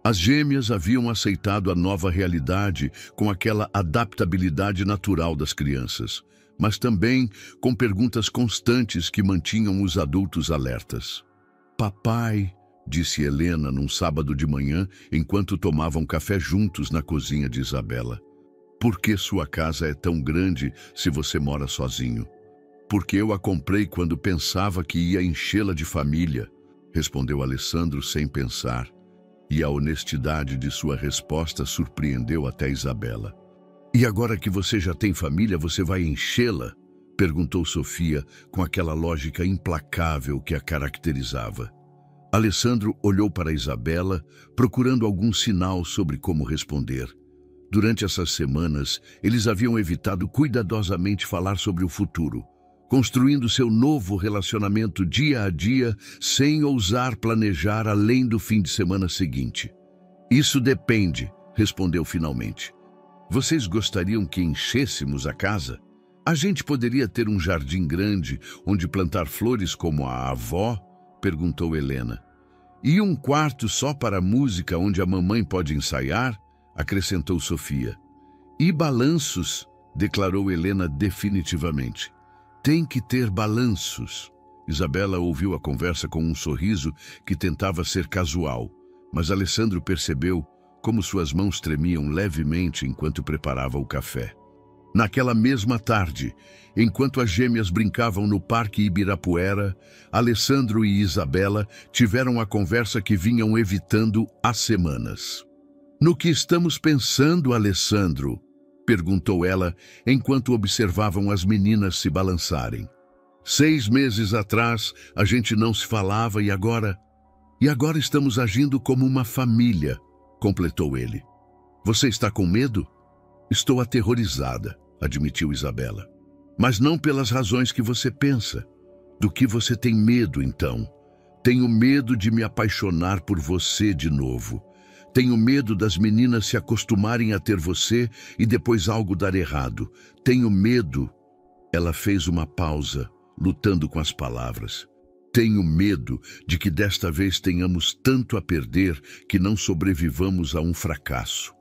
As gêmeas haviam aceitado a nova realidade com aquela adaptabilidade natural das crianças, mas também com perguntas constantes que mantinham os adultos alertas. Papai, disse Helena num sábado de manhã, enquanto tomavam café juntos na cozinha de Isabela. Por que sua casa é tão grande se você mora sozinho? Porque eu a comprei quando pensava que ia enchê-la de família, respondeu Alessandro sem pensar. E a honestidade de sua resposta surpreendeu até Isabela. E agora que você já tem família, você vai enchê-la? Perguntou Sofia com aquela lógica implacável que a caracterizava. Alessandro olhou para Isabela, procurando algum sinal sobre como responder. Durante essas semanas, eles haviam evitado cuidadosamente falar sobre o futuro, construindo seu novo relacionamento dia a dia, sem ousar planejar além do fim de semana seguinte. Isso depende, respondeu finalmente. Vocês gostariam que enchêssemos a casa? A gente poderia ter um jardim grande, onde plantar flores como a avó? Perguntou Helena. E um quarto só para música, onde a mamãe pode ensaiar? Acrescentou Sofia. E balanços, declarou Helena definitivamente. Tem que ter balanços. Isabela ouviu a conversa com um sorriso que tentava ser casual, mas Alessandro percebeu como suas mãos tremiam levemente enquanto preparava o café. Naquela mesma tarde, enquanto as gêmeas brincavam no Parque Ibirapuera, Alessandro e Isabela tiveram a conversa que vinham evitando há semanas. No que estamos pensando, Alessandro? Perguntou ela, enquanto observavam as meninas se balançarem. 6 meses atrás, a gente não se falava e agora... E agora estamos agindo como uma família, completou ele. Você está com medo? Estou aterrorizada, admitiu Isabela. Mas não pelas razões que você pensa. Do que você tem medo, então? Tenho medo de me apaixonar por você de novo. Tenho medo das meninas se acostumarem a ter você e depois algo dar errado. Tenho medo... Ela fez uma pausa, lutando com as palavras. Tenho medo de que desta vez tenhamos tanto a perder que não sobrevivamos a um fracasso.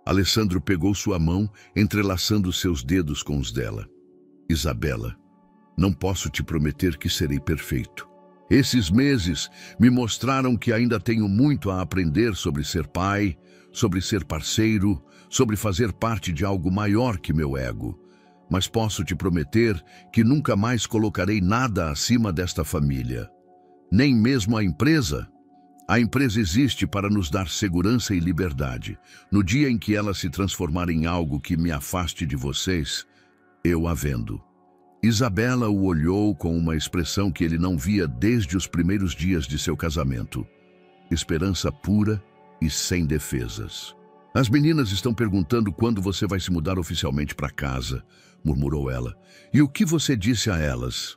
Alessandro pegou sua mão, entrelaçando seus dedos com os dela. Isabela, não posso te prometer que serei perfeito. Esses meses me mostraram que ainda tenho muito a aprender sobre ser pai, sobre ser parceiro, sobre fazer parte de algo maior que meu ego. Mas posso te prometer que nunca mais colocarei nada acima desta família. Nem mesmo a empresa. A empresa existe para nos dar segurança e liberdade. No dia em que ela se transformar em algo que me afaste de vocês, eu a vendo. Isabela o olhou com uma expressão que ele não via desde os primeiros dias de seu casamento. Esperança pura e sem defesas. As meninas estão perguntando quando você vai se mudar oficialmente para casa, murmurou ela. E o que você disse a elas?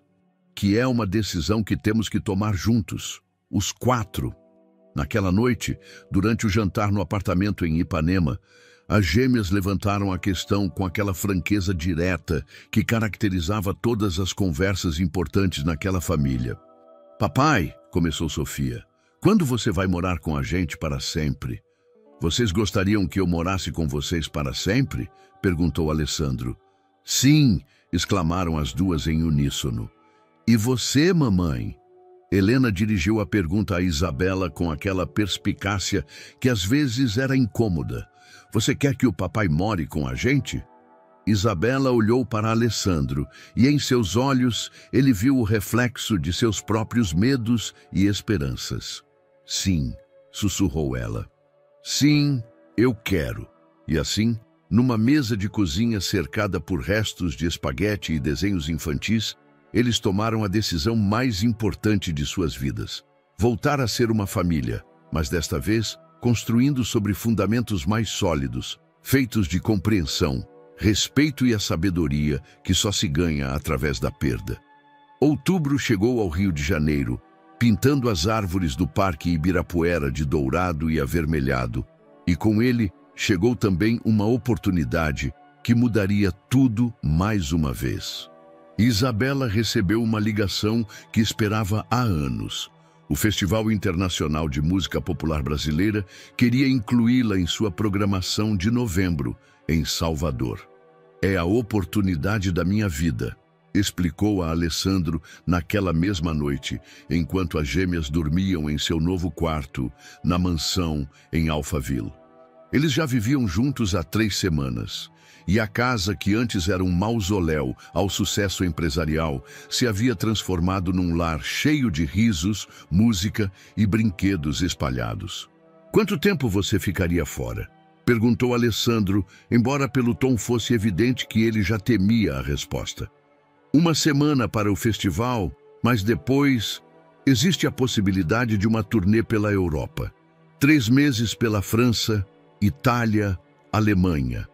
Que é uma decisão que temos que tomar juntos, os 4. Naquela noite, durante o jantar no apartamento em Ipanema, as gêmeas levantaram a questão com aquela franqueza direta que caracterizava todas as conversas importantes naquela família. Papai, começou Sofia, quando você vai morar com a gente para sempre? Vocês gostariam que eu morasse com vocês para sempre? Perguntou Alessandro. Sim, exclamaram as duas em uníssono. E você, mamãe? Helena dirigiu a pergunta a Isabela com aquela perspicácia que às vezes era incômoda. Você quer que o papai more com a gente? Isabela olhou para Alessandro e em seus olhos ele viu o reflexo de seus próprios medos e esperanças. Sim, sussurrou ela. Sim, eu quero. E assim, numa mesa de cozinha cercada por restos de espaguete e desenhos infantis, eles tomaram a decisão mais importante de suas vidas. Voltar a ser uma família, mas desta vez construindo sobre fundamentos mais sólidos, feitos de compreensão, respeito e a sabedoria que só se ganha através da perda. Outubro chegou ao Rio de Janeiro, pintando as árvores do Parque Ibirapuera de dourado e avermelhado, e com ele chegou também uma oportunidade que mudaria tudo mais uma vez. Isabela recebeu uma ligação que esperava há anos. O Festival Internacional de Música Popular Brasileira queria incluí-la em sua programação de novembro, em Salvador. É a oportunidade da minha vida, explicou a Alessandro naquela mesma noite, enquanto as gêmeas dormiam em seu novo quarto, na mansão em Alphaville. Eles já viviam juntos há 3 semanas. E a casa, que antes era um mausoléu ao sucesso empresarial, se havia transformado num lar cheio de risos, música e brinquedos espalhados. Quanto tempo você ficaria fora? Perguntou Alessandro, embora pelo tom fosse evidente que ele já temia a resposta. Uma semana para o festival, mas depois existe a possibilidade de uma turnê pela Europa. 3 meses pela França, Itália, Alemanha.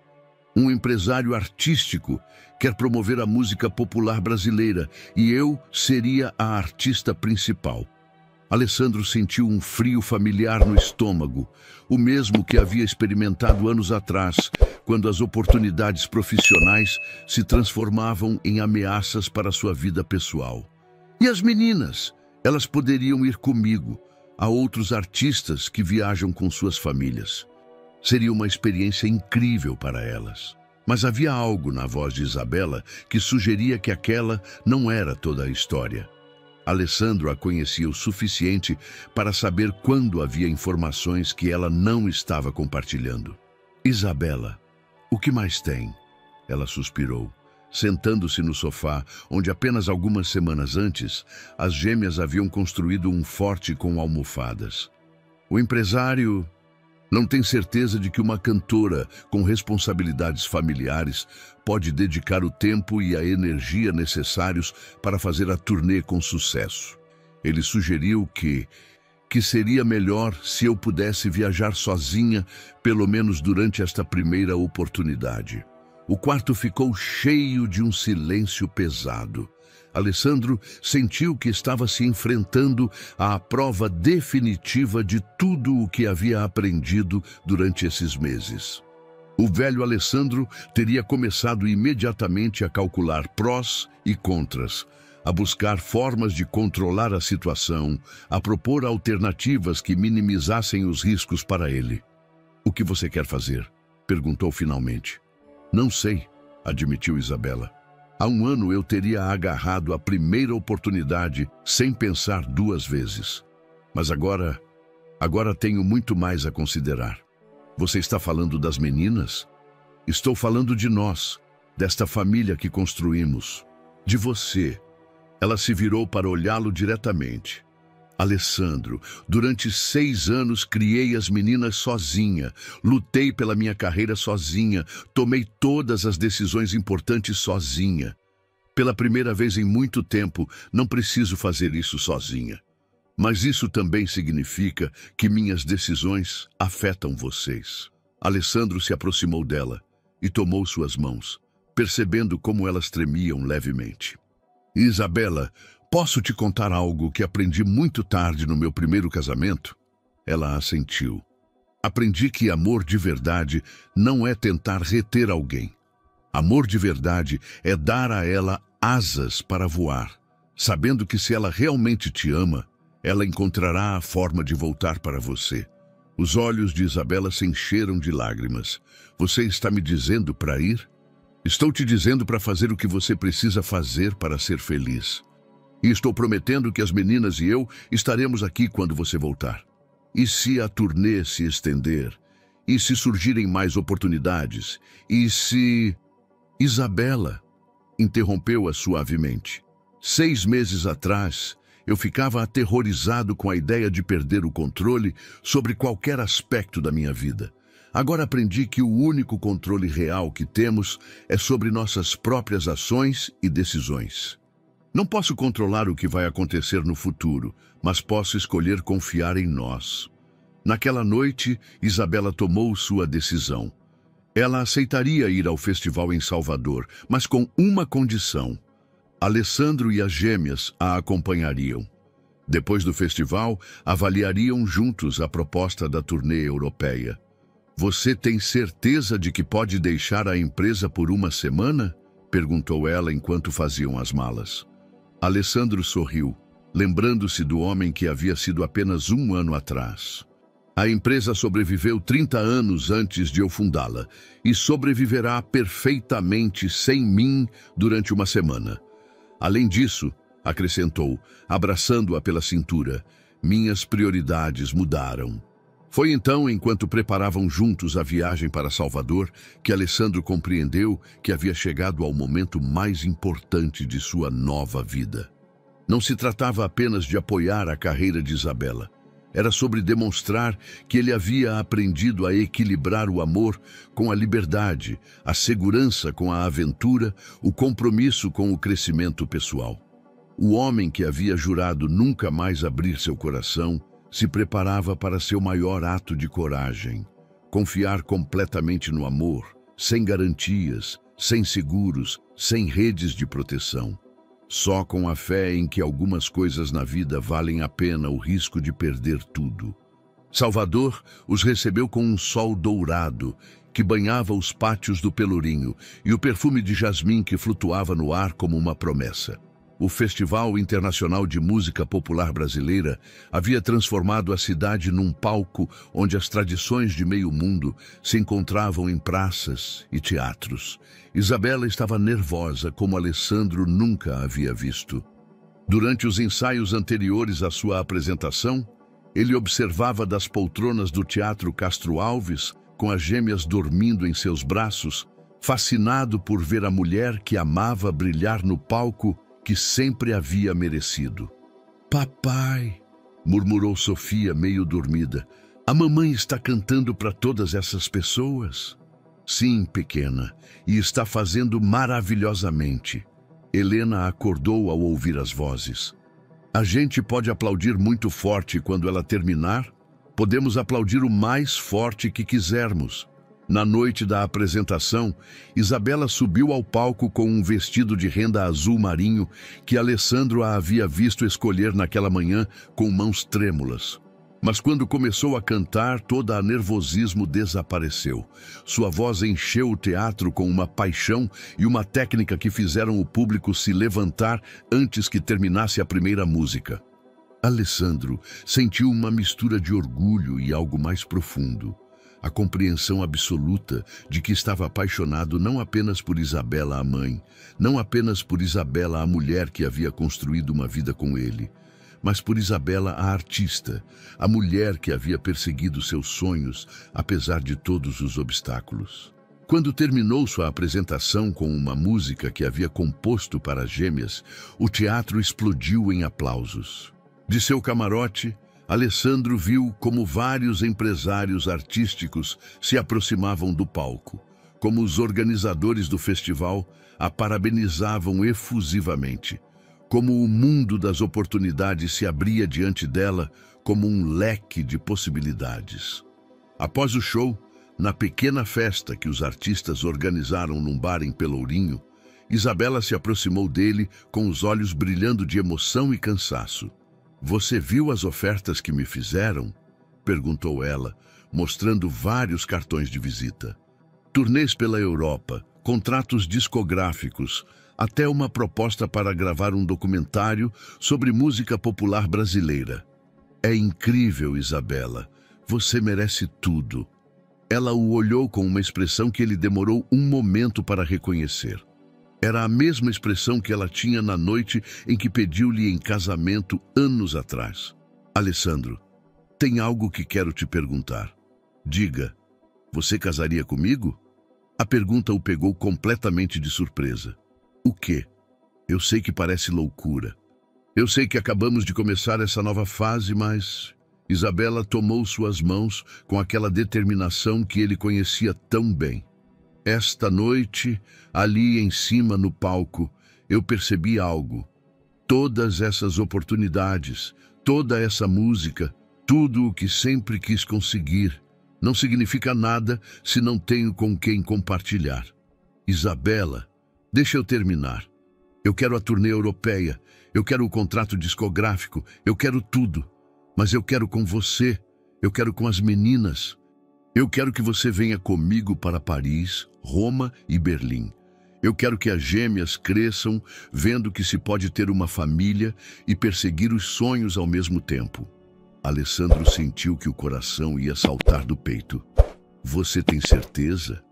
Um empresário artístico quer promover a música popular brasileira e eu seria a artista principal. Alessandro sentiu um frio familiar no estômago, o mesmo que havia experimentado anos atrás, quando as oportunidades profissionais se transformavam em ameaças para sua vida pessoal. E as meninas? Elas poderiam ir comigo. Há outros artistas que viajam com suas famílias. Seria uma experiência incrível para elas. Mas havia algo na voz de Isabela que sugeria que aquela não era toda a história. Alessandro a conhecia o suficiente para saber quando havia informações que ela não estava compartilhando. Isabela, o que mais tem? Ela suspirou, sentando-se no sofá, onde apenas algumas semanas antes, as gêmeas haviam construído um forte com almofadas. O empresário não tem certeza de que uma cantora com responsabilidades familiares pode dedicar o tempo e a energia necessários para fazer a turnê com sucesso. Ele sugeriu que seria melhor se eu pudesse viajar sozinha, pelo menos durante esta primeira oportunidade. O quarto ficou cheio de um silêncio pesado. Alessandro sentiu que estava se enfrentando à prova definitiva de tudo o que havia aprendido durante esses meses. O velho Alessandro teria começado imediatamente a calcular prós e contras, a buscar formas de controlar a situação, a propor alternativas que minimizassem os riscos para ele. "O que você quer fazer?" perguntou finalmente. "Não sei", admitiu Isabela. "Há um ano eu teria agarrado a primeira oportunidade sem pensar 2 vezes. Mas agora tenho muito mais a considerar." "Você está falando das meninas?" "Estou falando de nós, desta família que construímos. De você." Ela se virou para olhá-lo diretamente. "Alessandro, durante 6 anos criei as meninas sozinha, lutei pela minha carreira sozinha, tomei todas as decisões importantes sozinha. Pela primeira vez em muito tempo, não preciso fazer isso sozinha. Mas isso também significa que minhas decisões afetam vocês." Alessandro se aproximou dela e tomou suas mãos, percebendo como elas tremiam levemente. "Isabela, posso te contar algo que aprendi muito tarde no meu primeiro casamento?" Ela assentiu. "Aprendi que amor de verdade não é tentar reter alguém. Amor de verdade é dar a ela asas para voar, sabendo que se ela realmente te ama, ela encontrará a forma de voltar para você." Os olhos de Isabela se encheram de lágrimas. "Você está me dizendo para ir?" "Estou te dizendo para fazer o que você precisa fazer para ser feliz. E estou prometendo que as meninas e eu estaremos aqui quando você voltar. E se a turnê se estender? E se surgirem mais oportunidades? E se..." "Isabela", interrompeu-a suavemente. 6 meses atrás, eu ficava aterrorizado com a ideia de perder o controle sobre qualquer aspecto da minha vida. Agora aprendi que o único controle real que temos é sobre nossas próprias ações e decisões. Não posso controlar o que vai acontecer no futuro, mas posso escolher confiar em nós." Naquela noite, Isabela tomou sua decisão. Ela aceitaria ir ao festival em Salvador, mas com uma condição: Alessandro e as gêmeas a acompanhariam. Depois do festival, avaliariam juntos a proposta da turnê europeia. "Você tem certeza de que pode deixar a empresa por uma semana?" perguntou ela enquanto faziam as malas. Alessandro sorriu, lembrando-se do homem que havia sido apenas 1 ano atrás. "A empresa sobreviveu 30 anos antes de eu fundá-la e sobreviverá perfeitamente sem mim durante uma semana. Além disso", acrescentou, abraçando-a pela cintura, "minhas prioridades mudaram." Foi então, enquanto preparavam juntos a viagem para Salvador, que Alessandro compreendeu que havia chegado ao momento mais importante de sua nova vida. Não se tratava apenas de apoiar a carreira de Isabela. Era sobre demonstrar que ele havia aprendido a equilibrar o amor com a liberdade, a segurança com a aventura, o compromisso com o crescimento pessoal. O homem que havia jurado nunca mais abrir seu coração se preparava para seu maior ato de coragem. Confiar completamente no amor, sem garantias, sem seguros, sem redes de proteção. Só com a fé em que algumas coisas na vida valem a pena o risco de perder tudo. Salvador os recebeu com um sol dourado que banhava os pátios do Pelourinho e o perfume de jasmim que flutuava no ar como uma promessa. O Festival Internacional de Música Popular Brasileira havia transformado a cidade num palco onde as tradições de meio mundo se encontravam em praças e teatros. Isabela estava nervosa como Alessandro nunca a havia visto. Durante os ensaios anteriores à sua apresentação, ele observava das poltronas do Teatro Castro Alves, com as gêmeas dormindo em seus braços, fascinado por ver a mulher que amava brilhar no palco que sempre havia merecido. "Papai", murmurou Sofia, meio dormida, "a mamãe está cantando para todas essas pessoas?" "Sim, pequena, e está fazendo maravilhosamente." Helena acordou ao ouvir as vozes. "A gente pode aplaudir muito forte quando ela terminar? Podemos aplaudir o mais forte que quisermos." Na noite da apresentação, Isabela subiu ao palco com um vestido de renda azul marinho que Alessandro a havia visto escolher naquela manhã com mãos trêmulas. Mas quando começou a cantar, todo o nervosismo desapareceu. Sua voz encheu o teatro com uma paixão e uma técnica que fizeram o público se levantar antes que terminasse a primeira música. Alessandro sentiu uma mistura de orgulho e algo mais profundo. A compreensão absoluta de que estava apaixonado não apenas por Isabela, a mãe, não apenas por Isabela, a mulher que havia construído uma vida com ele, mas por Isabela, a artista, a mulher que havia perseguido seus sonhos, apesar de todos os obstáculos. Quando terminou sua apresentação com uma música que havia composto para as gêmeas, o teatro explodiu em aplausos. De seu camarote, Alessandro viu como vários empresários artísticos se aproximavam do palco, como os organizadores do festival a parabenizavam efusivamente, como o mundo das oportunidades se abria diante dela como um leque de possibilidades. Após o show, na pequena festa que os artistas organizaram num bar em Pelourinho, Isabela se aproximou dele com os olhos brilhando de emoção e cansaço. "Você viu as ofertas que me fizeram?" perguntou ela, mostrando vários cartões de visita. Turnês pela Europa, contratos discográficos, até uma proposta para gravar um documentário sobre música popular brasileira. "É incrível, Isabela. Você merece tudo." Ela o olhou com uma expressão que ele demorou um momento para reconhecer. Era a mesma expressão que ela tinha na noite em que pediu-lhe em casamento anos atrás. "Alessandro, tem algo que quero te perguntar. Diga, você casaria comigo?" A pergunta o pegou completamente de surpresa. "O quê? Eu sei que parece loucura. Eu sei que acabamos de começar essa nova fase, mas..." Isabela tomou suas mãos com aquela determinação que ele conhecia tão bem. "Esta noite, ali em cima no palco, eu percebi algo. Todas essas oportunidades, toda essa música, tudo o que sempre quis conseguir, não significa nada se não tenho com quem compartilhar. Isabela, deixa eu terminar. Eu quero a turnê europeia, eu quero o contrato discográfico, eu quero tudo. Mas eu quero com você, eu quero com as meninas. Eu quero que você venha comigo para Paris, Roma e Berlim. Eu quero que as gêmeas cresçam vendo que se pode ter uma família e perseguir os sonhos ao mesmo tempo." Alessandro sentiu que o coração ia saltar do peito. "Você tem certeza?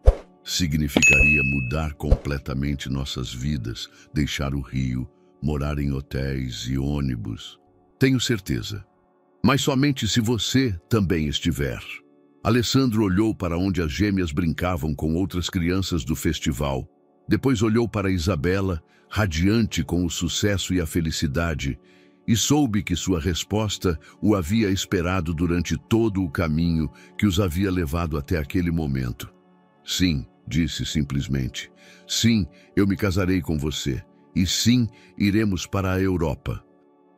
Significaria mudar completamente nossas vidas, deixar o Rio, morar em hotéis e ônibus." "Tenho certeza. Mas somente se você também estiver." Alessandro olhou para onde as gêmeas brincavam com outras crianças do festival. Depois olhou para Isabela, radiante com o sucesso e a felicidade, e soube que sua resposta o havia esperado durante todo o caminho que os havia levado até aquele momento. Sim, disse simplesmente. Sim, eu me casarei com você. E sim, iremos para a Europa.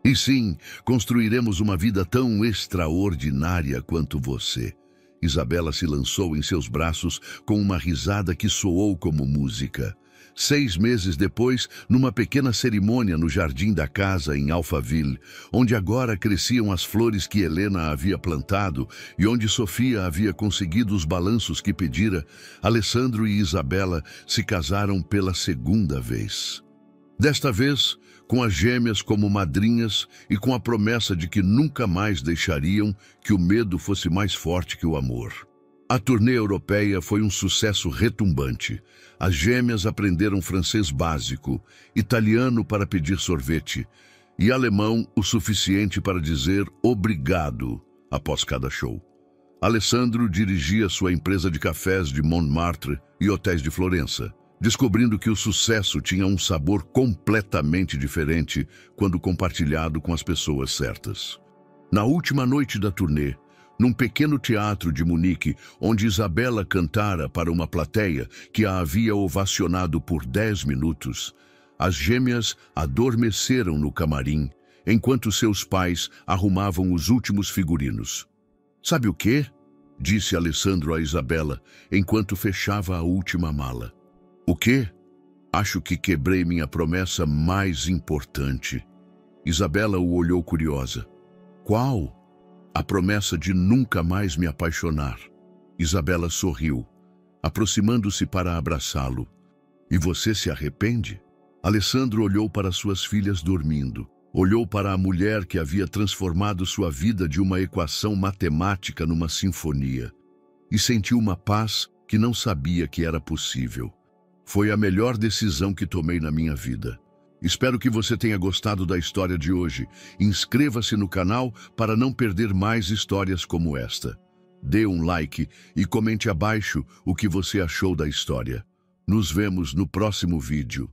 E sim, construiremos uma vida tão extraordinária quanto você. Isabela se lançou em seus braços com uma risada que soou como música. 6 meses depois, numa pequena cerimônia no jardim da casa em Alphaville, onde agora cresciam as flores que Helena havia plantado e onde Sofia havia conseguido os balanços que pedira, Alessandro e Isabela se casaram pela segunda vez. Desta vez, com as gêmeas como madrinhas e com a promessa de que nunca mais deixariam que o medo fosse mais forte que o amor. A turnê europeia foi um sucesso retumbante. As gêmeas aprenderam francês básico, italiano para pedir sorvete e alemão o suficiente para dizer obrigado após cada show. Alessandro dirigia sua empresa de cafés de Montmartre e hotéis de Florença, descobrindo que o sucesso tinha um sabor completamente diferente quando compartilhado com as pessoas certas. Na última noite da turnê, num pequeno teatro de Munique, onde Isabela cantara para uma plateia que a havia ovacionado por 10 minutos, as gêmeas adormeceram no camarim, enquanto seus pais arrumavam os últimos figurinos. "Sabe o quê?", disse Alessandro a Isabela, enquanto fechava a última mala. "O quê? Acho que quebrei minha promessa mais importante." Isabela o olhou curiosa. "Qual?" "A promessa de nunca mais me apaixonar." Isabela sorriu, aproximando-se para abraçá-lo. "E você se arrepende?" Alessandro olhou para suas filhas dormindo. Olhou para a mulher que havia transformado sua vida de uma equação matemática numa sinfonia. E sentiu uma paz que não sabia que era possível. "Foi a melhor decisão que tomei na minha vida." Espero que você tenha gostado da história de hoje. Inscreva-se no canal para não perder mais histórias como esta. Dê um like e comente abaixo o que você achou da história. Nos vemos no próximo vídeo.